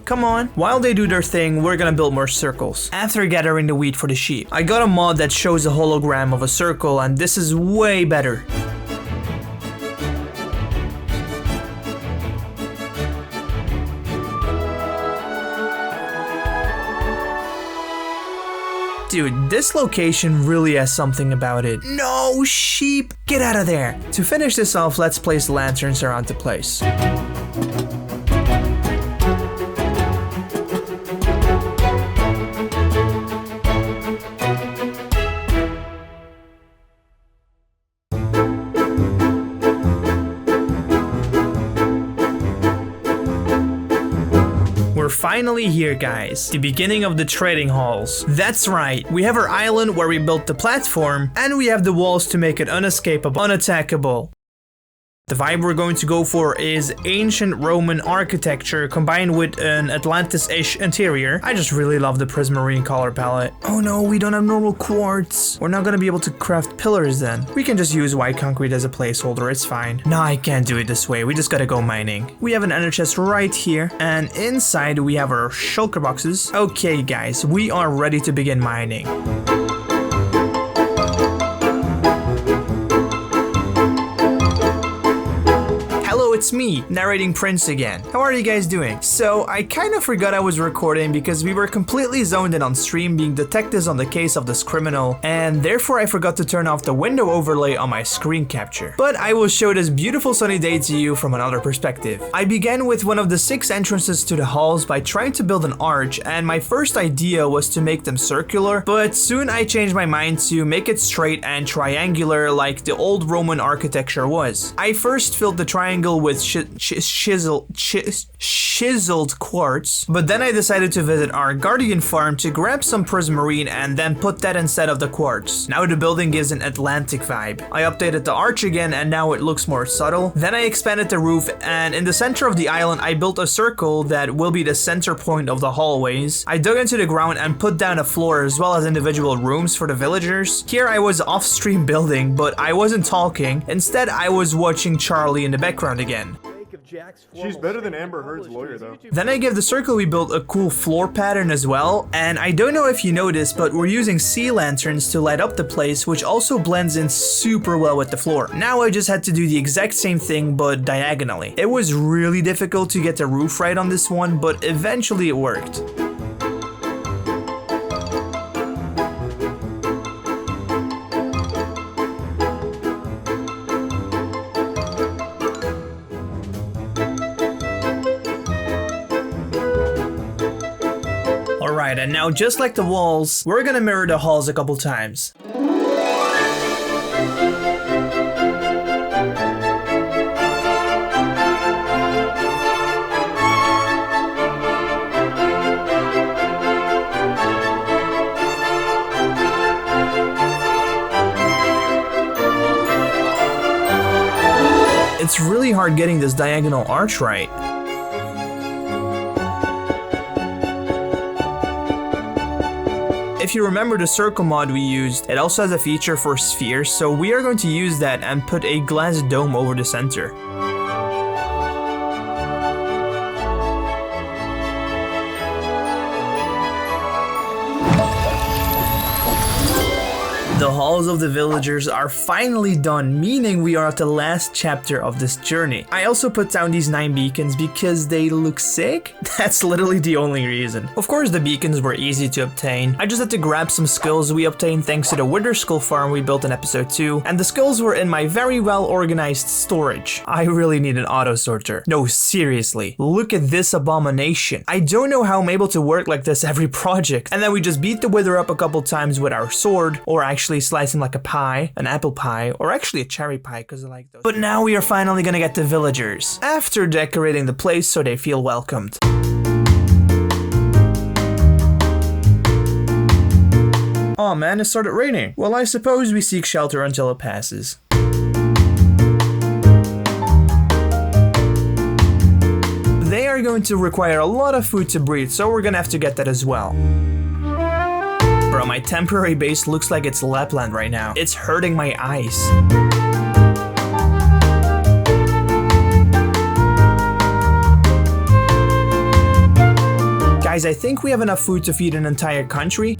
A: Come on. While they do their thing, we're gonna build more circles. After gathering the wheat for the sheep, I got a mod that shows a hologram of a circle, and this is way better. Dude, this location really has something about it. No, sheep! Get out of there! To finish this off, let's place lanterns around the place. finally here, guys. The beginning of the trading halls. That's right, we have our island where we built the platform, and we have the walls to make it unescapable, unattackable. The vibe we're going to go for is ancient Roman architecture combined with an Atlantis-ish interior. I just really love the prismarine color palette. Oh no, we don't have normal quartz. We're not gonna be able to craft pillars then. We can just use white concrete as a placeholder, it's fine. Nah, I can't do it this way, we just gotta go mining. We have an ender chest right here, and inside we have our shulker boxes. Okay guys, we are ready to begin mining. It's me, narrating Prince again. How are you guys doing? So, I kind of forgot I was recording because we were completely zoned in on stream being detectives on the case of this criminal, and therefore I forgot to turn off the window overlay on my screen capture. But I will show this beautiful sunny day to you from another perspective. I began with one of the 6 entrances to the halls by trying to build an arch, and my first idea was to make them circular, but soon I changed my mind to make it straight and triangular like the old Roman architecture was. I first filled the triangle with chiseled quartz, but then I decided to visit our guardian farm to grab some prismarine and then put that instead of the quartz. Now the building gives an Atlantic vibe. I updated the arch again and now it looks more subtle. Then I expanded the roof, and in the center of the island I built a circle that will be the center point of the hallways. I dug into the ground and put down a floor as well as individual rooms for the villagers. Here I was off stream building, but I wasn't talking. Instead I was watching Charlie in the background again.
C: She's better than Amber Heard's lawyer, though.
A: Then I gave the circle we built a cool floor pattern as well, and I don't know if you noticed, but we're using sea lanterns to light up the place, which also blends in super well with the floor. Now I just had to do the exact same thing, but diagonally. It was really difficult to get the roof right on this one, but eventually it worked. Alright, and now just like the walls, we're gonna mirror the halls a couple times. It's really hard getting this diagonal arch right. If you remember the circle mod we used, it also has a feature for spheres, so we are going to use that and put a glass dome over the center. The halls of the villagers are finally done, meaning we are at the last chapter of this journey. I also put down these 9 beacons because they look sick. That's literally the only reason. Of course the beacons were easy to obtain. I just had to grab some skills we obtained thanks to the Wither Skull farm we built in episode 2, and the skills were in my very well organized storage. I really need an auto sorter. No, seriously, look at this abomination. I don't know how I'm able to work like this every project. And then we just beat the Wither up a couple times with our sword, or actually slice him like a pie, an apple pie, or actually a cherry pie because I like those. But now we are finally gonna get the villagers, after decorating the place so they feel welcomed. Aw man, it started raining. Well, I suppose we seek shelter until it passes. They are going to require a lot of food to breed, so we're gonna have to get that as well. Bro, my temporary base looks like it's Lapland right now. It's hurting my eyes. Guys, I think we have enough food to feed an entire country.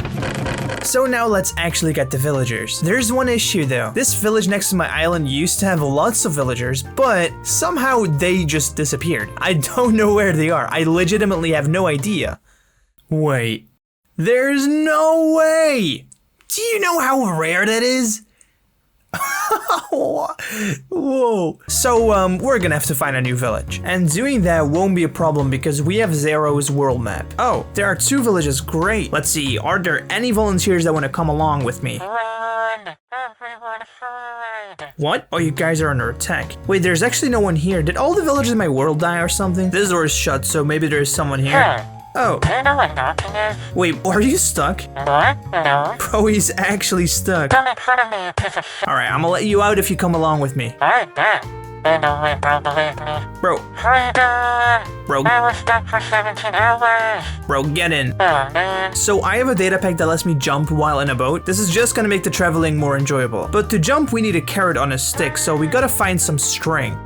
A: So now let's actually get the villagers. There's one issue though. This village next to my island used to have lots of villagers, but somehow they just disappeared. I don't know where they are. I legitimately have no idea. Wait. There's no way! Do you know how rare that is? Whoa. So, we're gonna have to find a new village. And doing that won't be a problem because we have Zero's world map. Oh, there are 2 villages, great. Let's see, are there any volunteers that want to come along with me? What? Oh, you guys are under attack. Wait, there's actually no one here. Did all the villagers in my world die or something? This door is shut, so maybe there's someone here. Oh. Wait, are you stuck? Bro, he's actually stuck. Alright, I'm gonna let you out if you come along with me. Bro. Bro.
D: I was stuck for 17 hours.
A: Bro, get in.
D: Oh, man.
A: So I have a data pack that lets me jump while in a boat. This is just gonna make the traveling more enjoyable. But to jump, we need a carrot on a stick, so we gotta find some string.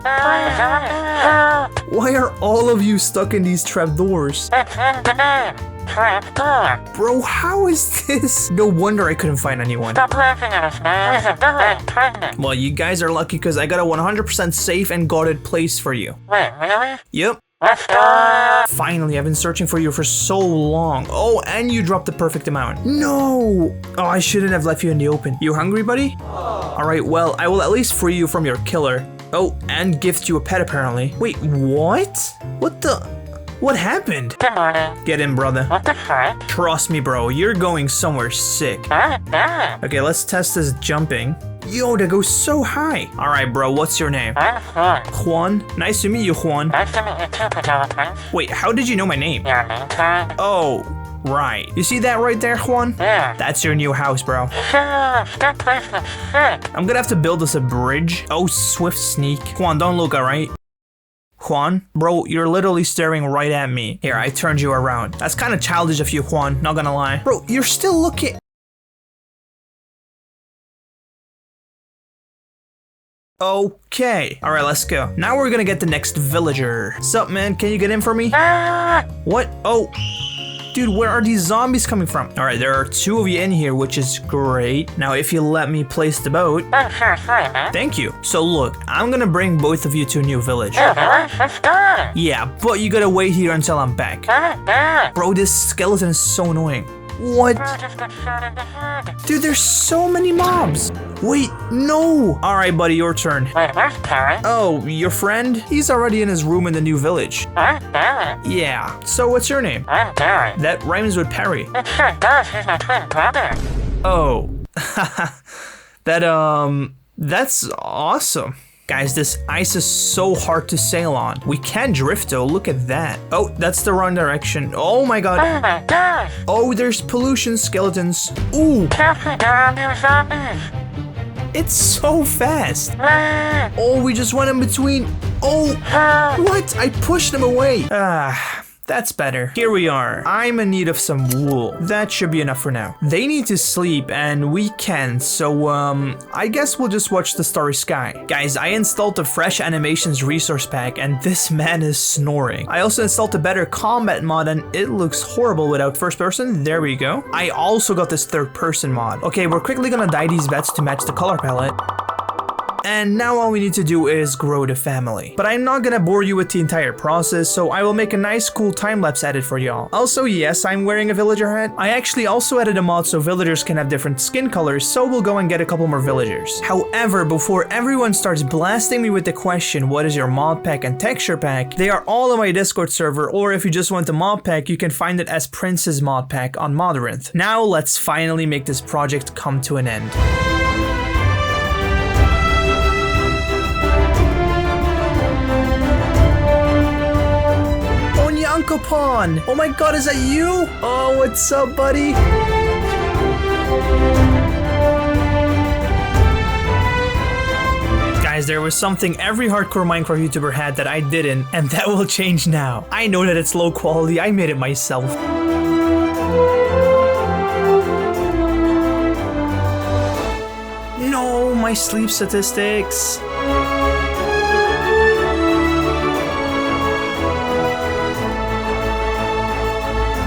A: Why are all of you stuck in these trapdoors?
D: It's in the name. Trapdoor.
A: Bro, how is this? No wonder I couldn't find anyone.
D: Stop laughing at us, man. There's a village pregnant.
A: Well, you guys are lucky because I got a 100% safe and guarded place for you.
D: Wait, really?
A: Yep.
D: Let's go.
A: Finally, I've been searching for you for so long. Oh, and you dropped the perfect amount. No! Oh, I shouldn't have left you in the open. You hungry, buddy? Alright, well, I will at least free you from your killer. Oh, and gift you a pet, apparently. Wait, what? What the? What happened?
D: Good morning.
A: Get in, brother.
D: What the fuck?
A: Trust me, bro. You're going somewhere sick. Okay, let's test this jumping. Yo, that goes so high. Alright, bro, what's your name?
D: I'm Juan.
A: Juan? Nice to meet you, Juan.
D: Nice to meet you too, Penelope.
A: Wait, how did you know my name?
D: You're a main kind.
A: Oh, right. You see that right there, Juan?
D: Yeah.
A: That's your new house, bro.
D: Sure, that place looks sick.
A: I'm gonna have to build us a bridge. Oh, swift sneak. Juan, don't look, alright? Juan? Bro, you're literally staring right at me. Here, I turned you around. That's kind of childish of you, Juan, not gonna lie. Bro, you're still looking... Okay. Alright, let's go. Now we're gonna get the next villager. Sup, man? Can you get in for me? What? Oh. Dude, where are these zombies coming from? Alright, there are 2 of you in here, which is great. Now, if you let me place the boat...
D: Oh, sure, sorry, man.
A: Thank you. So look, I'm gonna bring both of you to a new village.
D: New village? Let's go.
A: Yeah, but you gotta wait here until I'm back. Bro, this skeleton is so annoying. What?
D: I just got shot in the head.
A: Dude, there's so many mobs. Wait, no. Alright, buddy, your turn.
D: Wait, where's Perry?
A: Oh, your friend? He's already in his room in the new village.
D: I'm Barry.
A: Yeah. So what's your name?
D: I'm Barry.
A: That rhymes with Perry.
D: It sure does. He's my twin brother.
A: Oh. That's awesome. Guys, this ice is so hard to sail on. We can drift though, look at that. Oh, that's the wrong direction. Oh my god.
D: Oh my gosh.
A: Oh, there's pollution skeletons. Ooh,
D: Careful, there are new zombies.
A: it's so fast. Oh, we just went in between. Oh, what? I pushed them away. Ah, that's better. Here we are. I'm in need of some wool. That should be enough for now. They need to sleep and we can, so I guess we'll just watch the starry sky. Guys, I installed the Fresh Animations resource pack and this man is snoring. I also installed a better combat mod and it looks horrible without first person. There we go. I also got this third person mod. Okay, we're quickly gonna dye these beds to match the color palette. And now all we need to do is grow the family. But I'm not gonna bore you with the entire process, so I will make a nice cool time-lapse edit for y'all. Also, yes, I'm wearing a villager hat. I actually also added a mod so villagers can have different skin colors, so we'll go and get a couple more villagers. However, before everyone starts blasting me with the question, what is your mod pack and texture pack, they are all on my Discord server, or if you just want the mod pack, you can find it as Prince's mod pack on Modrinth. Now, let's finally make this project come to an end. Uncle Pawn! Oh my god, is that you? Oh, what's up, buddy? Guys, there was something every hardcore Minecraft YouTuber had that I didn't, and that will change now. I know that it's low quality, I made it myself. No, my sleep statistics.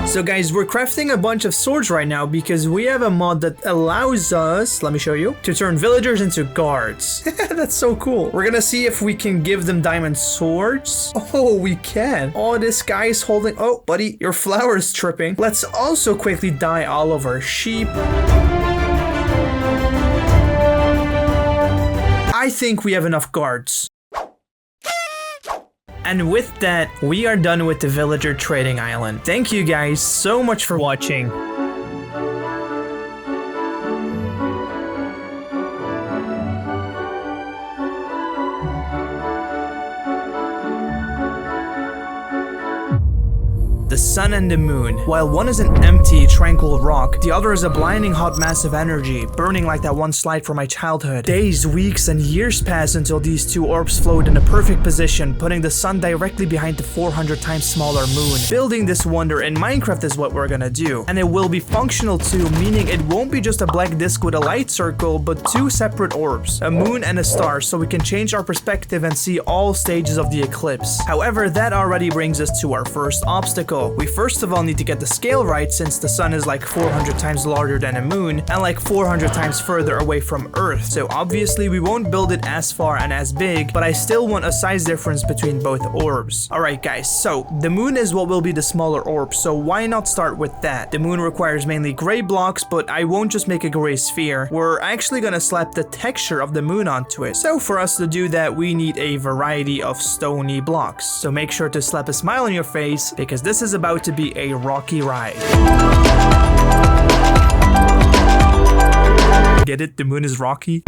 A: So guys, we're crafting a bunch of swords right now because we have a mod that allows us, let me show you, to turn villagers into guards. That's so cool. We're gonna see if we can give them diamond swords. Oh, we can. Oh, this guy is holding, oh, buddy, your flower is tripping. Let's also quickly dye all of our sheep. I think we have enough guards. And with that, we are done with the villager trading island. Thank you guys so much for watching. The sun and the moon. While one is an empty, tranquil rock, the other is a blinding hot mass of energy, burning like that one slide from my childhood. Days, weeks, and years pass until these two orbs float in a perfect position, putting the sun directly behind the 400 times smaller moon. Building this wonder in Minecraft is what we're gonna do, and it will be functional too, meaning it won't be just a black disk with a light circle, but two separate orbs, a moon and a star, so we can change our perspective and see all stages of the eclipse. However, that already brings us to our first obstacle. We first of all need to get the scale right, since the sun is like 400 times larger than a moon and like 400 times further away from Earth. So obviously we won't build it as far and as big, but I still want a size difference between both orbs. Alright guys, so the moon is what will be the smaller orb, so why not start with that? The moon requires mainly gray blocks, but I won't just make a gray sphere. We're actually gonna slap the texture of the moon onto it. So for us to do that, we need a variety of stony blocks. So make sure to slap a smile on your face, because this is about to be a rocky ride. Get it? The moon is rocky?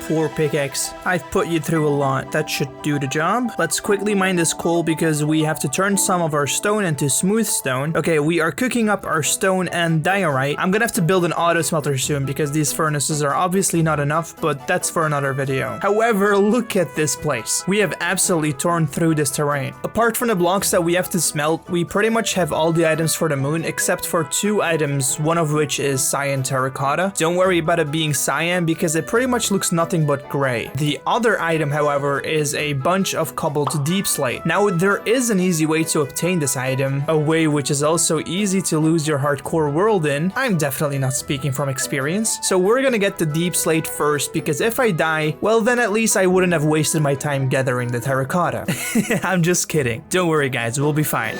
A: Poor pickaxe. I've put you through a lot. That should do the job. Let's quickly mine this coal because we have to turn some of our stone into smooth stone. Okay, we are cooking up our stone and diorite. I'm gonna have to build an auto smelter soon because these furnaces are obviously not enough, but that's for another video. However, look at this place. We have absolutely torn through this terrain. Apart from the blocks that we have to smelt, we pretty much have all the items for the moon except for two items, one of which is cyan terracotta. Don't worry about it being cyan because it pretty much looks nothing but gray. The other item, however, is a bunch of cobbled deep slate. Now, there is an easy way to obtain this item, a way which is also easy to lose your hardcore world in. I'm definitely not speaking from experience. So we're gonna get the deep slate first, because if I die, well then at least I wouldn't have wasted my time gathering the terracotta. I'm just kidding. Don't worry guys, we'll be fine.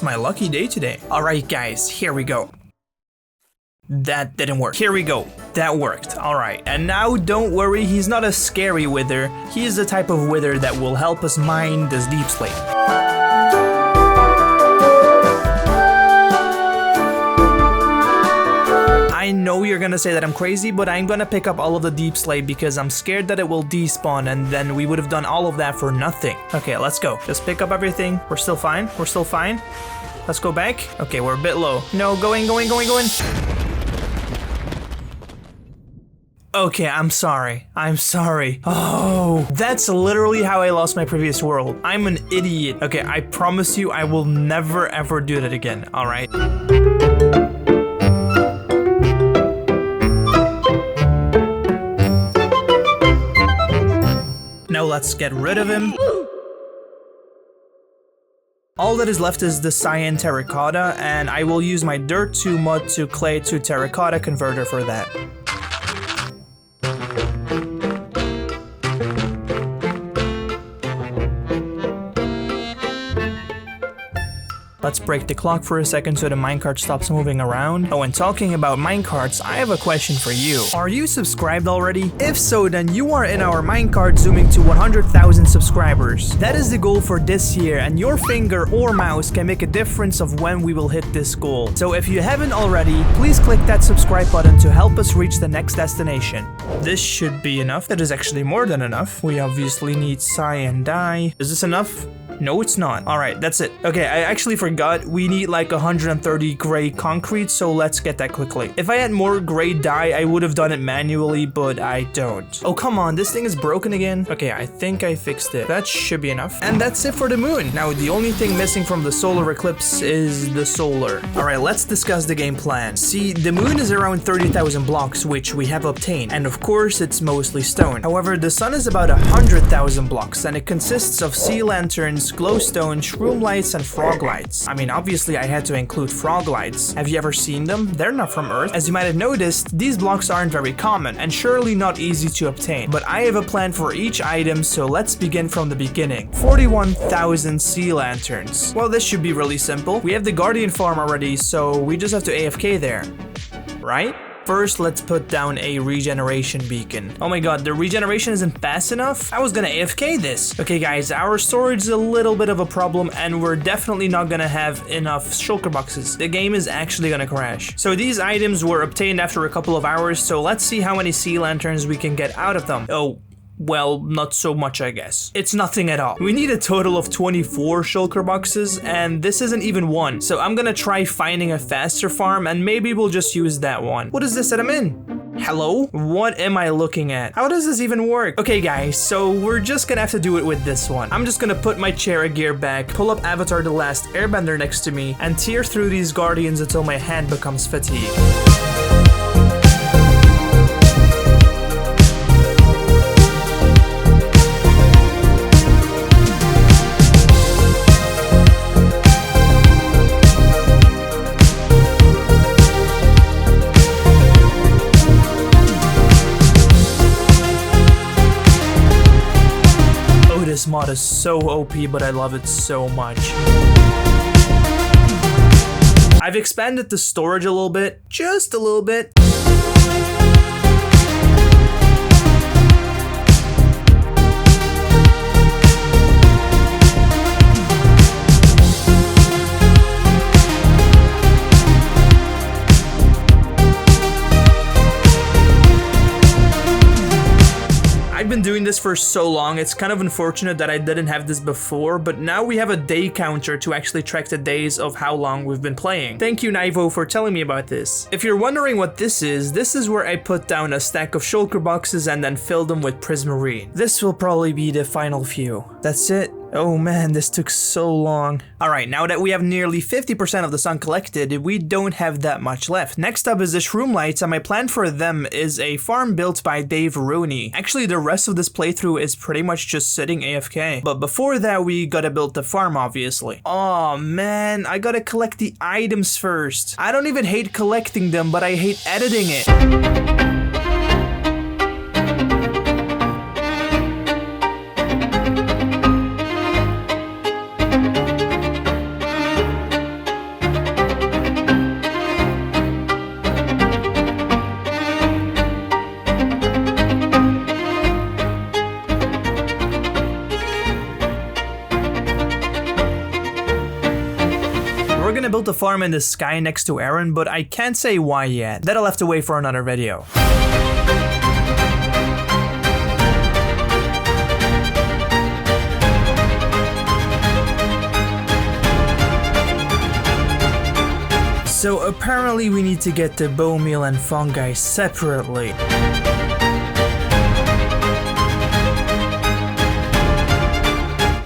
A: My lucky day today. Alright guys, here we go. That didn't work. Here we go. That worked. Alright. And now don't worry, he's not a scary wither. He is the type of wither that will help us mine this deep slate. I know you're gonna say that I'm crazy, but I'm gonna pick up all of the deep slate because I'm scared that it will despawn and then we would have done all of that for nothing. Okay, let's go. Just pick up everything. We're still fine. We're still fine. Let's go back. Okay, we're a bit low. No, going. Okay, I'm sorry. Oh, that's literally how I lost my previous world. I'm an idiot. Okay, I promise you I will never ever do that again, alright? Now let's get rid of him. All that is left is the cyan terracotta, and I will use my dirt to mud to clay to terracotta converter for that. Let's break the clock for a second so the minecart stops moving around. Oh, and talking about minecarts, I have a question for you. Are you subscribed already? If so, then you are in our minecart zooming to 100,000 subscribers. That is the goal for this year, and your finger or mouse can make a difference of when we will hit this goal. So if you haven't already, please click that subscribe button to help us reach the next destination. This should be enough. That is actually more than enough. We obviously need cyan dye. Is this enough? No, it's not. Alright, that's it. Okay, I actually forgot. We need like 130 gray concrete, so let's get that quickly. If I had more gray dye, I would have done it manually, but I don't. Oh, come on. This thing is broken again. Okay, I think I fixed it. That should be enough. And that's it for the moon. Now, the only thing missing from the solar eclipse is the solar. Alright, let's discuss the game plan. See, the moon is around 30,000 blocks, which we have obtained. And of course, it's mostly stone. However, the sun is about 100,000 blocks, and it consists of sea lanterns, quartz, glowstone, shroom lights, and frog lights. I mean, obviously I had to include frog lights. Have you ever seen them? They're not from Earth. As you might have noticed, these blocks aren't very common and surely not easy to obtain. But I have a plan for each item, so let's begin from the beginning. 41,000 sea lanterns. Well, this should be really simple. We have the Guardian farm already, so we just have to AFK there. Right? First, let's put down a regeneration beacon. Oh my god, the regeneration isn't fast enough? I was gonna AFK this. Okay guys, our storage is a little bit of a problem and we're definitely not gonna have enough shulker boxes. The game is actually gonna crash. So these items were obtained after a couple of hours, so let's see how many sea lanterns we can get out of them. Oh. Well, not so much, I guess. It's nothing at all. We need a total of 24 shulker boxes, and this isn't even one. So I'm gonna try finding a faster farm, and maybe we'll just use that one. What is this that I'm in? Hello? What am I looking at? How does this even work? Okay guys, so we're just gonna have to do it with this one. I'm just gonna put my Chera gear back, pull up Avatar the Last Airbender next to me, and tear through these guardians until my hand becomes fatigued. This mod is so OP, but I love it so much. I've expanded the storage a little bit, just a little bit. I've been doing this for so long, it's kind of unfortunate that I didn't have this before, but now we have a day counter to actually track the days of how long we've been playing. Thank you, Naivo, for telling me about this. If you're wondering what this is where I put down a stack of shulker boxes and then fill them with prismarine. This will probably be the final few. That's it. Oh man, this took so long. Alright, now that we have nearly 50% of the sun collected, we don't have that much left. Next up is the shroom lights, and my plan for them is a farm built by Dave Rooney. Actually, the rest of this playthrough is pretty much just sitting AFK. But before that, we gotta build the farm, obviously. Oh man, I gotta collect the items first. I don't even hate collecting them, but I hate editing it. We're gonna build a farm in the sky next to Aaron, but I can't say why yet. That'll have to wait for another video. So apparently we need to get the bone meal and fungi separately.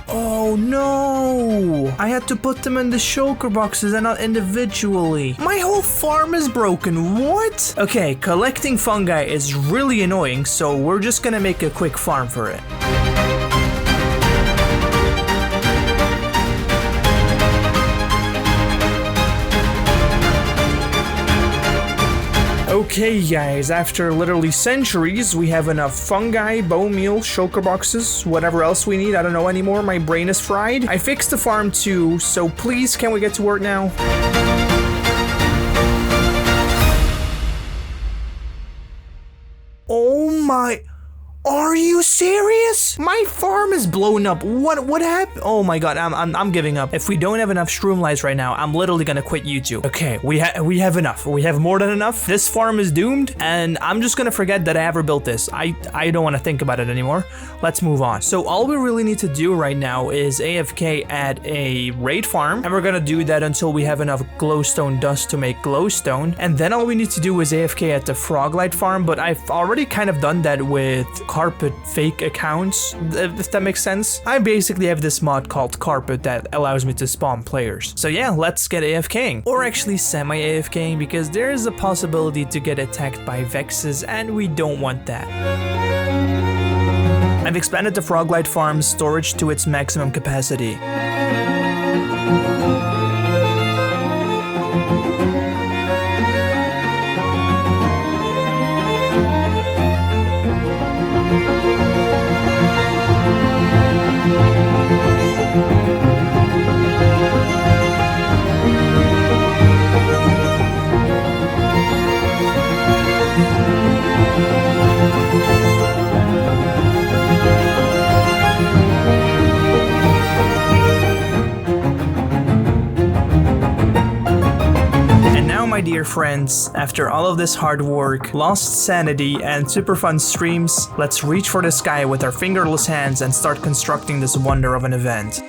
A: Oh no! I had to put them in the shulker boxes and not individually. My whole farm is broken, what? Okay, collecting fungi is really annoying, so we're just gonna make a quick farm for it. Okay guys, after literally centuries, we have enough fungi, bone meal, shulker boxes, whatever else we need, I don't know anymore, my brain is fried. I fixed the farm too, so please can we get to work now? Oh my... Are you serious? My farm is blown up. What happened? Oh my god, I'm giving up. If we don't have enough shroom lights right now, I'm literally gonna quit YouTube. Okay, we have enough. We have more than enough. This farm is doomed, and I'm just gonna forget that I ever built this. I don't want to think about it anymore. Let's move on. So all we really need to do right now is AFK at a raid farm, and we're gonna do that until we have enough glowstone dust to make glowstone, and then all we need to do is AFK at the froglight farm, but I've already kind of done that with carpet fake accounts, if that makes sense. I basically have this mod called carpet that allows me to spawn players. So yeah, let's get AFKing, or actually semi-AFKing, because there is a possibility to get attacked by vexes and we don't want that. I've expanded the Froglight farm's storage to its maximum capacity. My dear friends, after all of this hard work, lost sanity, and super fun streams, let's reach for the sky with our fingerless hands and start constructing this wonder of an event.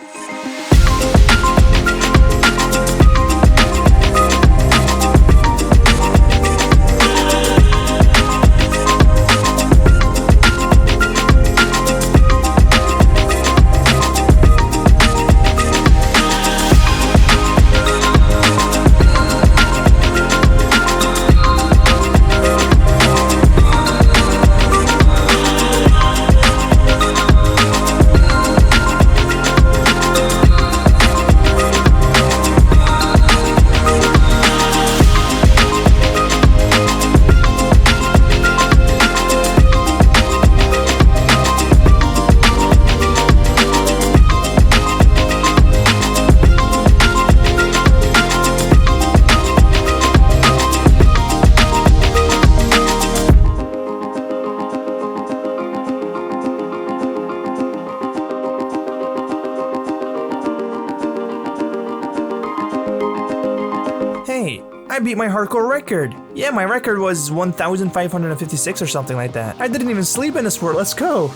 A: Hey, I beat my hardcore record. Yeah, my record was 1,556 or something like that. I didn't even sleep in this world, let's go.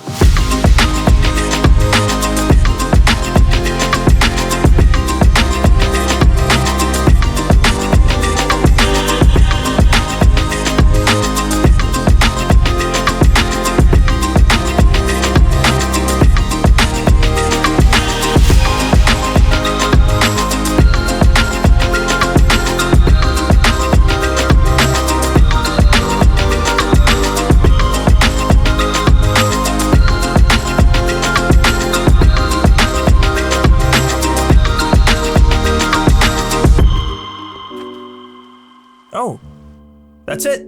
A: Oh, that's it.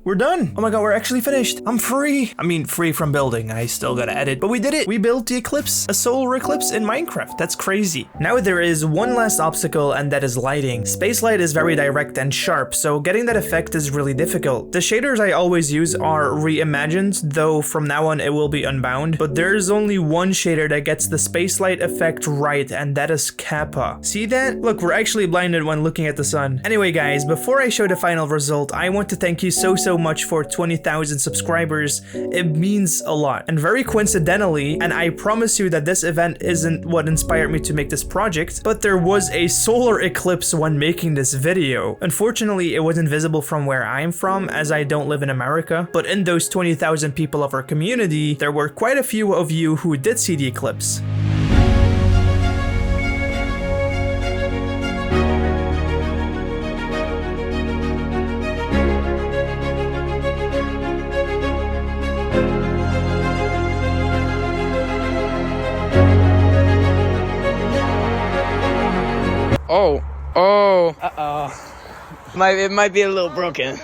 A: We're done. Oh my god, we're actually finished. I'm free. I mean, free from building. I still gotta edit, but we did it. We built the eclipse, a solar eclipse in Minecraft. That's crazy. Now there is one last obstacle, and that is lighting. Space light is very direct and sharp, so getting that effect is really difficult. The shaders I always use are Reimagined, though from now on it will be unbound, but there's only one shader that gets the space light effect right, and that is Kappa. See that? Look, we're actually blinded when looking at the sun. Anyway guys, before I show the final result, I want to thank you so much for 20,000 subscribers. It means a lot. And very coincidentally, and I promise you that this event isn't what inspired me to make this project, but there was a solar eclipse when making this video. Unfortunately, it wasn't visible from where I'm from, as I don't live in America, but in those 20,000 people of our community, there were quite a few of you who did see the eclipse.
E: Oh. Uh-oh. It might be a little broken.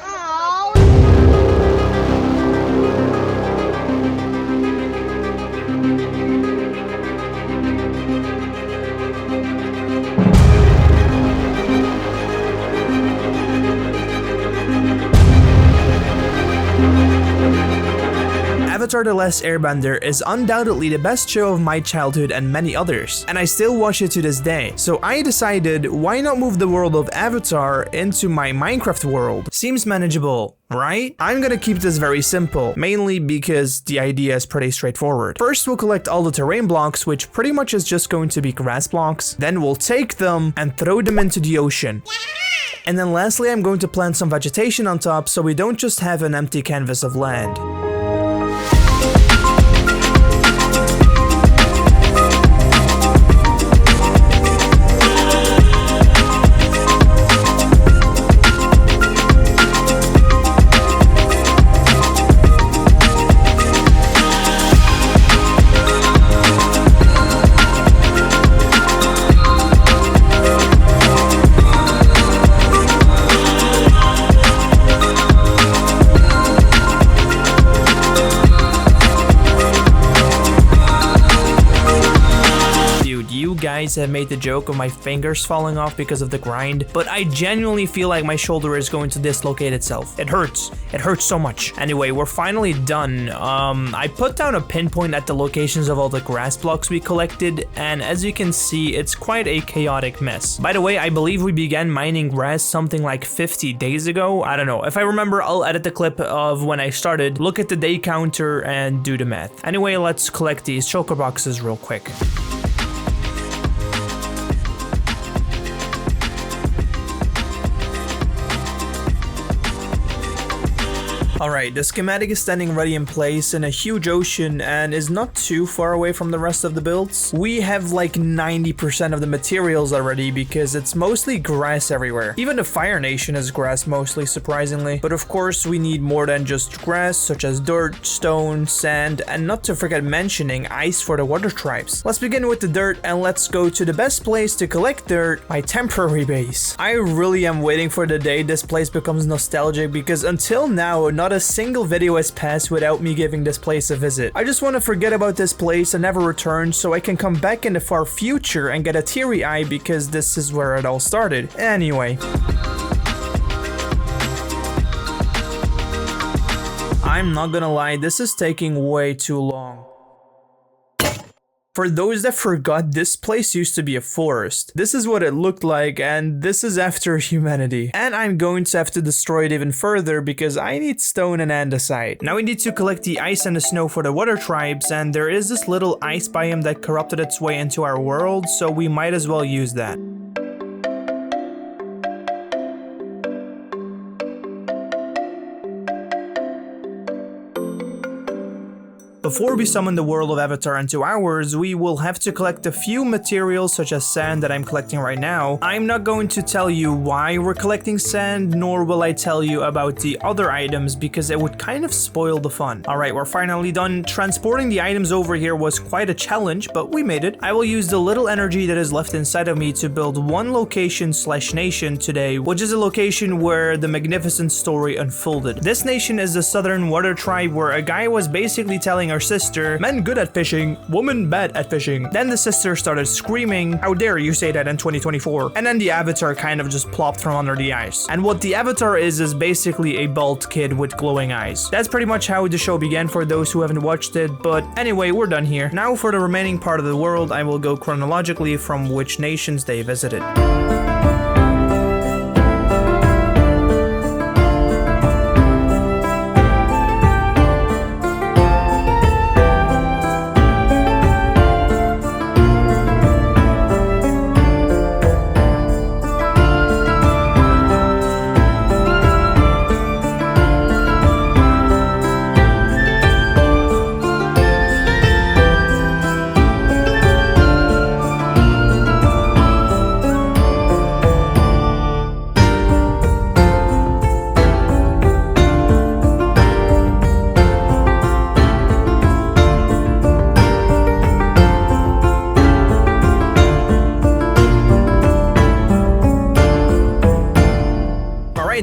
A: Avatar: The Last Airbender is undoubtedly the best show of my childhood and many others, and I still watch it to this day. So I decided, why not move the world of Avatar into my Minecraft world? Seems manageable, right? I'm gonna keep this very simple, mainly because the idea is pretty straightforward. First, we'll collect all the terrain blocks, which pretty much is just going to be grass blocks. Then we'll take them and throw them into the ocean. And then lastly, I'm going to plant some vegetation on top so we don't just have an empty canvas of land. have made the joke of my fingers falling off because of the grind, but I genuinely feel like my shoulder is going to dislocate itself. It hurts. It hurts so much. Anyway, we're finally done. I put down a pinpoint at the locations of all the grass blocks we collected, and as you can see, it's quite a chaotic mess. By the way, I believe we began mining grass something like 50 days ago. I don't know. If I remember, I'll edit the clip of when I started, look at the day counter, and do the math. Anyway, let's collect these shulker boxes real quick. Alright, the schematic is standing ready in place in a huge ocean and is not too far away from the rest of the builds. We have like 90% of the materials already because it's mostly grass everywhere. Even the Fire Nation is grass mostly, surprisingly. But of course we need more than just grass, such as dirt, stone, sand, and not to forget mentioning ice for the water tribes. Let's begin with the dirt and let's go to the best place to collect dirt, my temporary base. I really am waiting for the day this place becomes nostalgic because until now, not a single video has passed without me giving this place a visit. I just want to forget about this place and never return so I can come back in the far future and get a teary eye because this is where it all started. Anyway. I'm not gonna lie, this is taking way too long. For those that forgot, this place used to be a forest. This is what it looked like, and this is after humanity. And I'm going to have to destroy it even further because I need stone and andesite. Now we need to collect the ice and the snow for the water tribes, and there is this little ice biome that corrupted its way into our world, so we might as well use that. Before we summon the world of Avatar into ours, we will have to collect a few materials such as sand that I'm collecting right now. I'm not going to tell you why we're collecting sand, nor will I tell you about the other items because it would kind of spoil the fun. Alright, we're finally done. Transporting the items over here was quite a challenge, but we made it. I will use the little energy that is left inside of me to build one location/nation today, which is a location where the magnificent story unfolded. This nation is the Southern Water Tribe where a guy was basically telling her sister, men good at fishing, woman bad at fishing. Then the sister started screaming, how dare you say that in 2024? And then the avatar kind of just plopped from under the ice. And what the avatar is basically a bald kid with glowing eyes. That's pretty much how the show began for those who haven't watched it, but anyway, we're done here. Now for the remaining part of the world, I will go chronologically from which nations they visited.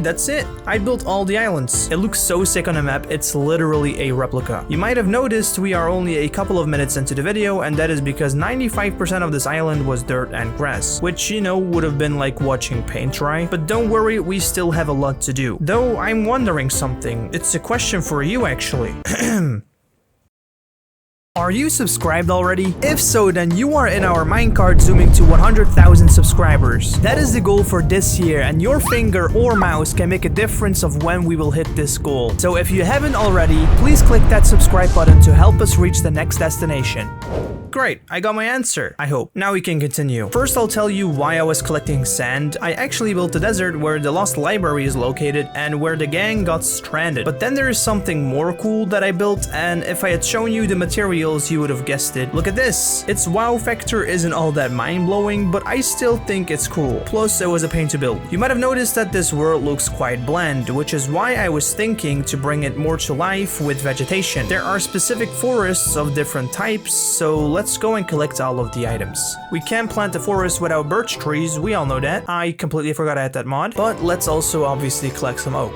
A: That's it. I built all the islands. It looks so sick on the map, it's literally a replica. You might have noticed we are only a couple of minutes into the video, and that is because 95% of this island was dirt and grass, which, you know, would have been like watching paint dry. But don't worry, we still have a lot to do. Though I'm wondering something. It's a question for you, actually. Are you subscribed already? If so, then you are in our minecart zooming to 100,000 subscribers. That is the goal for this year, and your finger or mouse can make a difference of when we will hit this goal. So if you haven't already, please click that subscribe button to help us reach the next destination. Great, I got my answer, I hope. Now we can continue. First, I'll tell you why I was collecting sand. I actually built a desert where the lost library is located and where the gang got stranded. But then there is something more cool that I built, and if I had shown you the materials, you would have guessed it. Look at this. Its wow factor isn't all that mind-blowing, but I still think it's cool. Plus, it was a pain to build. You might have noticed that this world looks quite bland, which is why I was thinking to bring it more to life with vegetation. There are specific forests of different types, so let's go and collect all of the items. We can't plant a forest without birch trees, we all know that. I completely forgot I had that mod, but let's also obviously collect some oak.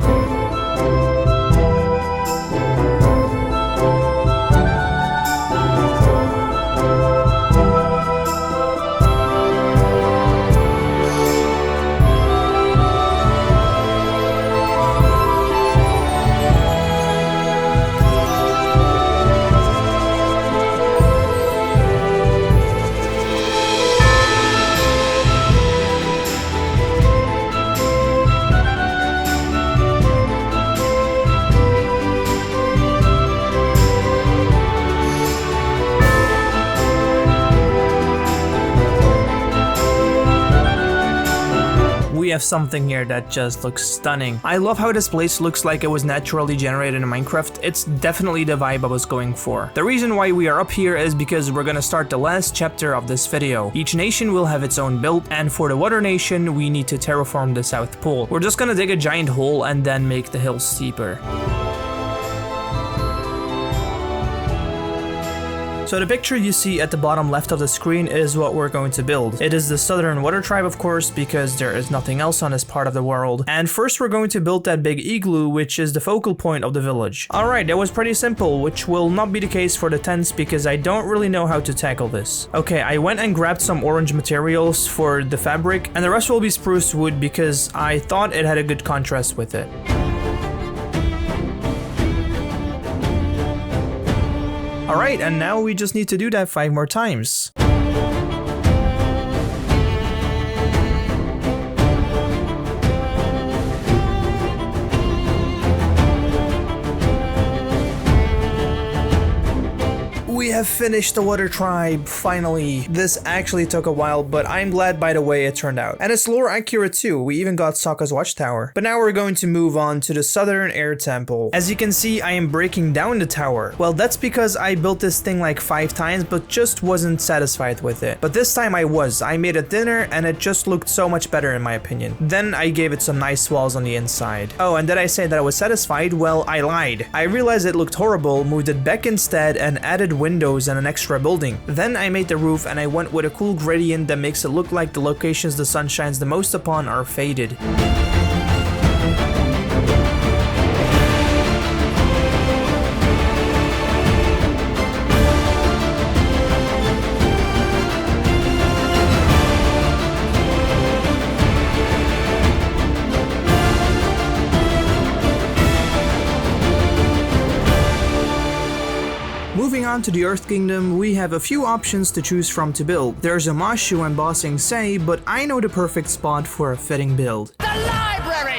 A: have something here that just looks stunning. I love how this place looks like it was naturally generated in Minecraft. It's definitely the vibe I was going for. The reason why we are up here is because we're gonna start the last chapter of this video. Each nation will have its own build, and for the water nation, we need to terraform the South Pole. We're just gonna dig a giant hole and then make the hill steeper. So the picture you see at the bottom left of the screen is what we're going to build. It is the Southern Water Tribe, of course, because there is nothing else on this part of the world. And first we're going to build that big igloo, which is the focal point of the village. Alright, that was pretty simple, which will not be the case for the tents because I don't really know how to tackle this. Okay, I went and grabbed some orange materials for the fabric, and the rest will be spruce wood because I thought it had a good contrast with it. Alright, and now we just need to do that 5 more times. We have finished the Water Tribe, finally. This actually took a while, but I'm glad by the way it turned out. And it's lore accurate too, we even got Sokka's watchtower. But now we're going to move on to the Southern Air Temple. As you can see, I am breaking down the tower. Well, that's because I built this thing like 5 times, but just wasn't satisfied with it. But this time I was. I made it thinner, and it just looked so much better in my opinion. Then I gave it some nice walls on the inside. Oh, and did I say that I was satisfied? Well, I lied. I realized it looked horrible, moved it back instead, and added windows and an extra building. Then I made the roof and I went with a cool gradient that makes it look like the locations the sun shines the most upon are faded. Moving on to the Earth Kingdom, we have a few options to choose from to build. There's a Mashu and Bossing Say, but I know the perfect spot for a fitting build.
E: The library!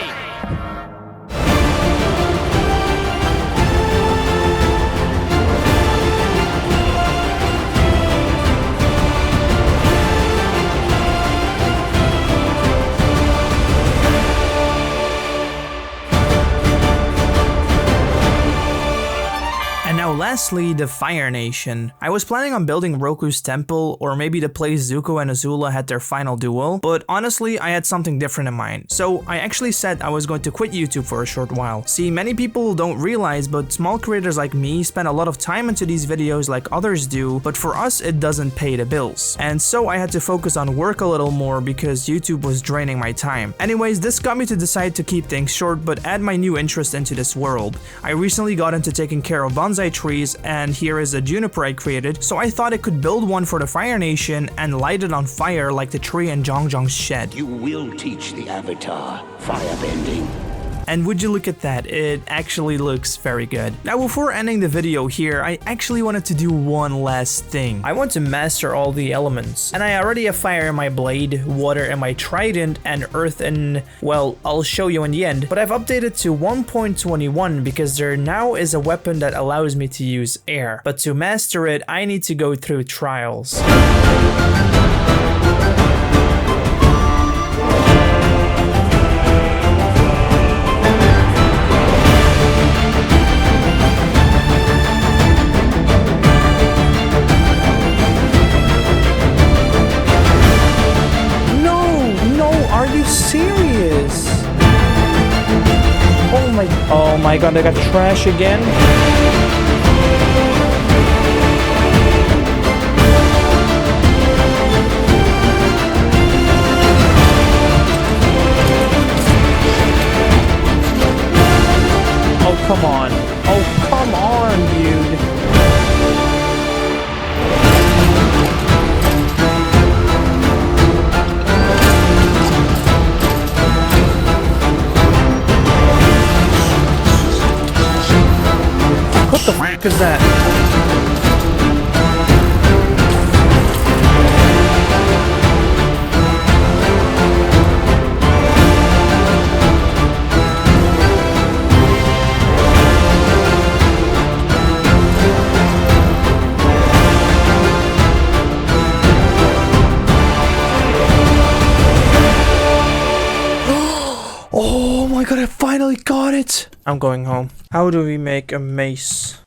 A: Lastly, the Fire Nation. I was planning on building Roku's temple, or maybe the place Zuko and Azula had their final duel, but honestly I had something different in mind. So I actually said I was going to quit YouTube for a short while. See, many people don't realize, but small creators like me spend a lot of time into these videos like others do, but for us it doesn't pay the bills. And so I had to focus on work a little more because YouTube was draining my time. Anyways, this got me to decide to keep things short but add my new interest into this world. I recently got into taking care of bonsai trees, and here is a juniper I created, so I thought I could build one for the Fire Nation and light it on fire like the tree in Zhongzhong's shed.
F: You will teach the Avatar firebending.
A: And would you look at that, it actually looks very good. Now before ending the video here, I actually wanted to do one last thing. I want to master all the elements. And I already have fire in my blade, water in my trident, and earth in, well, I'll show you in the end. But I've updated to 1.21 because there now is a weapon that allows me to use air. But to master it, I need to go through trials. Serious? Oh my god, I got trash again. Oh come on. Oh come on, dude. What the fuck is that? god, I finally got it! I'm going home. How do we make a mace?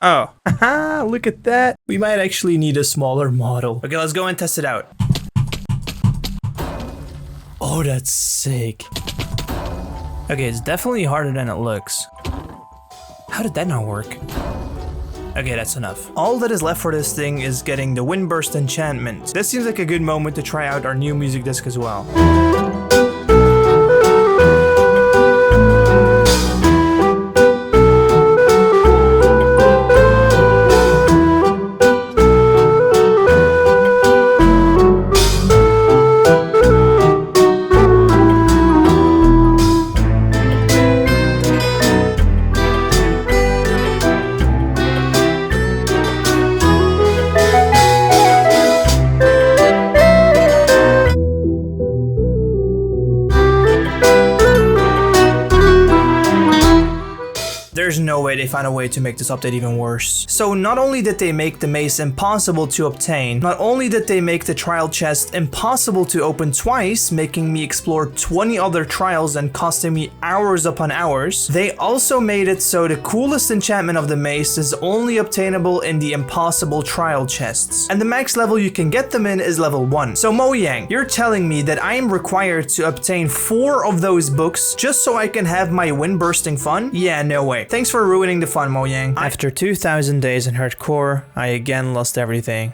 A: Oh, haha, look at that. We might actually need a smaller model. Okay, let's go and test it out. Oh, that's sick. Okay, it's definitely harder than it looks. How did that not work? Okay, that's enough. All that is left for this thing is getting the Windburst enchantment. This seems like a good moment to try out our new music disc as well. There's no way they found a way to make this update even worse. So not only did they make the mace impossible to obtain, not only did they make the trial chest impossible to open twice, making me explore 20 other trials and costing me hours upon hours, they also made it so the coolest enchantment of the mace is only obtainable in the impossible trial chests. And the max level you can get them in is level 1. So Mojang, you're telling me that I am required to obtain 4 of those books just so I can have my wind-bursting fun? Yeah, no way. Thanks for ruining the fun, Mojang. After 2,000 days in hardcore, I again lost everything.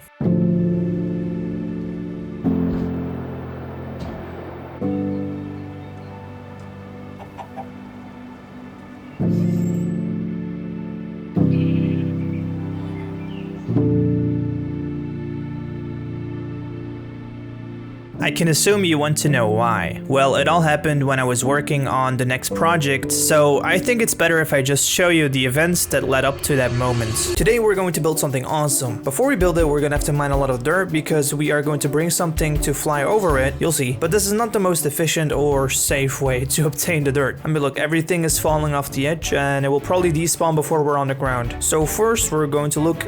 A: I can assume you want to know why. Well, it all happened when I was working on the next project, so I think it's better if I just show you the events that led up to that moment. Today we're going to build something awesome. Before we build it, we're gonna have to mine a lot of dirt because we are going to bring something to fly over it, you'll see. But this is not the most efficient or safe way to obtain the dirt. I mean, look, everything is falling off the edge and it will probably despawn before we're on the ground. So first we're going to look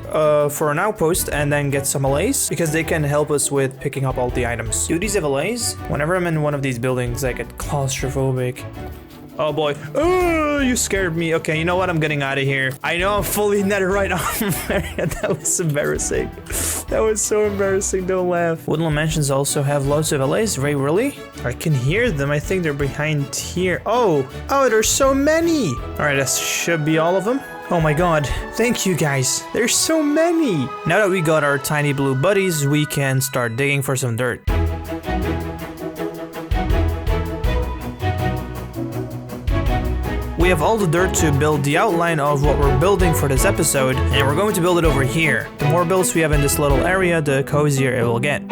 A: for an outpost and then get some allays because they can help us with picking up all the items. Do these have allays? Whenever I'm in one of these buildings, I get claustrophobic. Oh boy. Oh, you scared me. Okay, you know what? I'm getting out of here. I know I'm fully netherite armor. That was embarrassing. That was so embarrassing. Don't laugh. Woodland Mansions also have loads of allays. Ray, really? I can hear them. I think they're behind here. Oh, there's so many. All right, that should be all of them. Oh my god, thank you guys. There's so many. Now that we got our tiny blue buddies, we can start digging for some dirt. We have all the dirt to build the outline of what we're building for this episode, and we're going to build it over here. The more builds we have in this little area, the cozier it will get.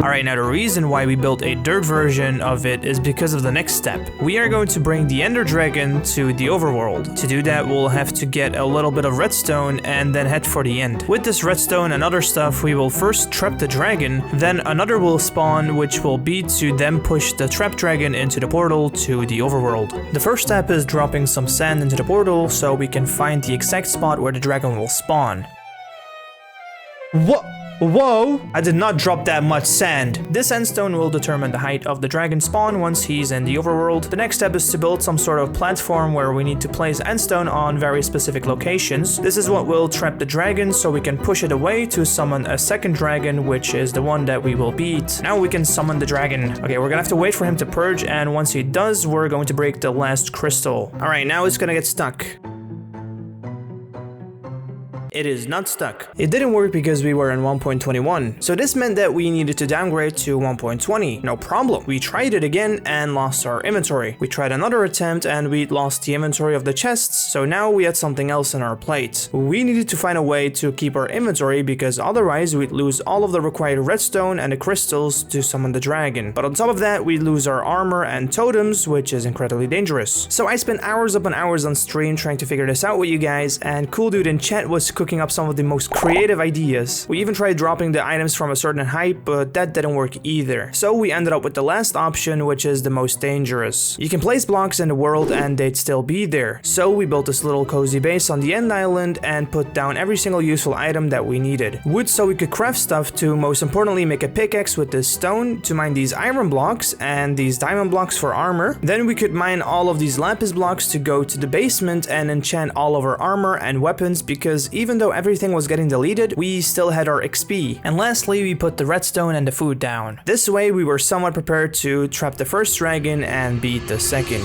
A: Alright, now the reason why we built a dirt version of it is because of the next step. We are going to bring the Ender Dragon to the overworld. To do that, we'll have to get a little bit of redstone and then head for the end. With this redstone and other stuff, we will first trap the dragon, then another will spawn, which will be to then push the trapped dragon into the portal to the overworld. The first step is dropping some sand into the portal so we can find the exact spot where the dragon will spawn. What? Whoa! I did not drop that much sand. This sandstone will determine the height of the dragon spawn once he's in the overworld. The next step is to build some sort of platform where we need to place endstone on very specific locations. This is what will trap the dragon so we can push it away to summon a second dragon, which is the one that we will beat. Now we can summon the dragon. Okay, we're gonna have to wait for him to purge, and once he does, we're going to break the last crystal. Alright, now it's gonna get stuck. It is not stuck. It didn't work because we were in 1.21, so this meant that we needed to downgrade to 1.20. No problem. We tried it again and lost our inventory. We tried another attempt and we lost the inventory of the chests, so now we had something else in our plate. We needed to find a way to keep our inventory because otherwise we'd lose all of the required redstone and the crystals to summon the dragon. But on top of that, we'd lose our armor and totems, which is incredibly dangerous. So I spent hours upon hours on stream trying to figure this out with you guys, and Cool Dude in chat was cooking cooking up some of the most creative ideas. We even tried dropping the items from a certain height, but that didn't work either. So we ended up with the last option, which is the most dangerous. You can place blocks in the world and they'd still be there. So we built this little cozy base on the end island and put down every single useful item that we needed. Wood so we could craft stuff to, most importantly, make a pickaxe with this stone, to mine these iron blocks and these diamond blocks for armor. Then we could mine all of these lapis blocks to go to the basement and enchant all of our armor and weapons, because even though everything was getting deleted, we still had our XP. And lastly, we put the redstone and the food down. This way we were somewhat prepared to trap the first dragon and beat the second.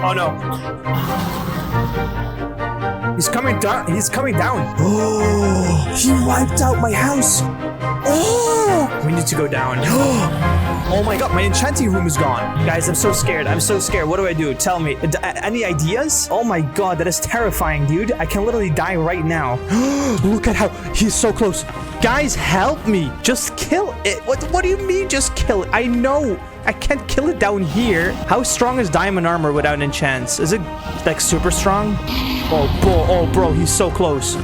A: Oh no. He's coming down. He's coming down. Oh, he wiped out my house. Oh, we need to go down. Oh my god, my enchanting room is gone. Guys, I'm so scared. I'm so scared. What do I do? Tell me. Any ideas? Oh my god, that is terrifying, dude. I can literally die right now. Look at how he's so close. Guys, help me. Just kill it. What do you mean just kill it? I know. I can't kill it down here. How strong is diamond armor without enchants? Is it like super strong? Oh bro, he's so close.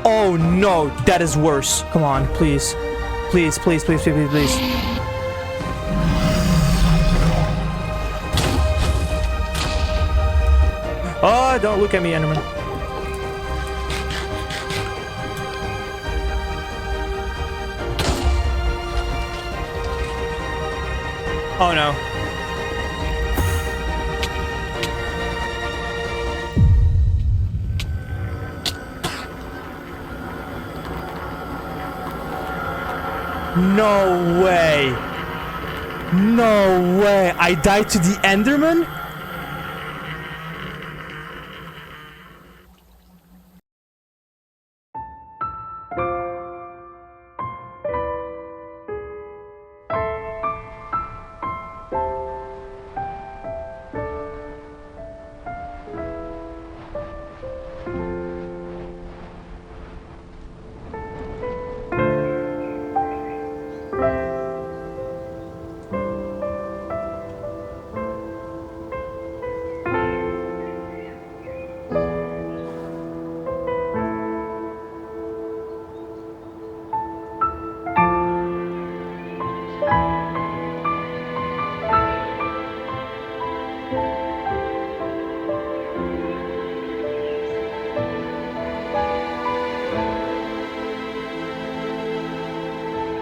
A: Oh no, that is worse. Come on, please. Please. Oh, don't look at me, Enderman. Oh no. No way. No way. I died to the Enderman?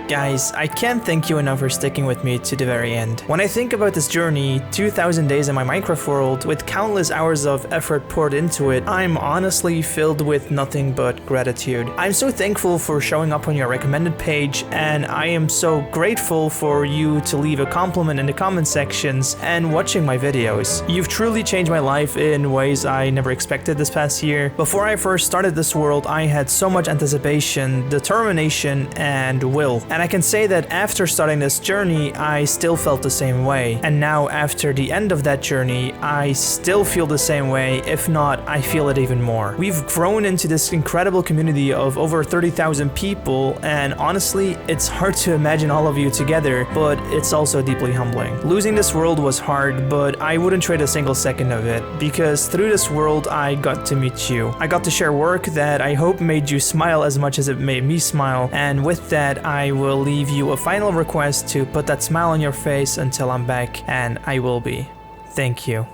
A: Guys, I can't thank you enough for sticking with me to the very end. When I think about this journey, 2,000 days in my Minecraft world, with countless hours of effort poured into it, I'm honestly filled with nothing but gratitude. I'm so thankful for showing up on your recommended page, and I am so grateful for you to leave a compliment in the comment sections and watching my videos. You've truly changed my life in ways I never expected this past year. Before I first started this world, I had so much anticipation, determination, and will. And I can say that after starting this journey, I still felt the same way. And now after the end of that journey, I still feel the same way. If not, I feel it even more. We've grown into this incredible community of over 30,000 people, and honestly, it's hard to imagine all of you together, but it's also deeply humbling. Losing this world was hard, but I wouldn't trade a single second of it, because through this world, I got to meet you. I got to share work that I hope made you smile as much as it made me smile, and with that, I will leave you a final request to put that smile on your face until I'm back, and I will be. Thank you.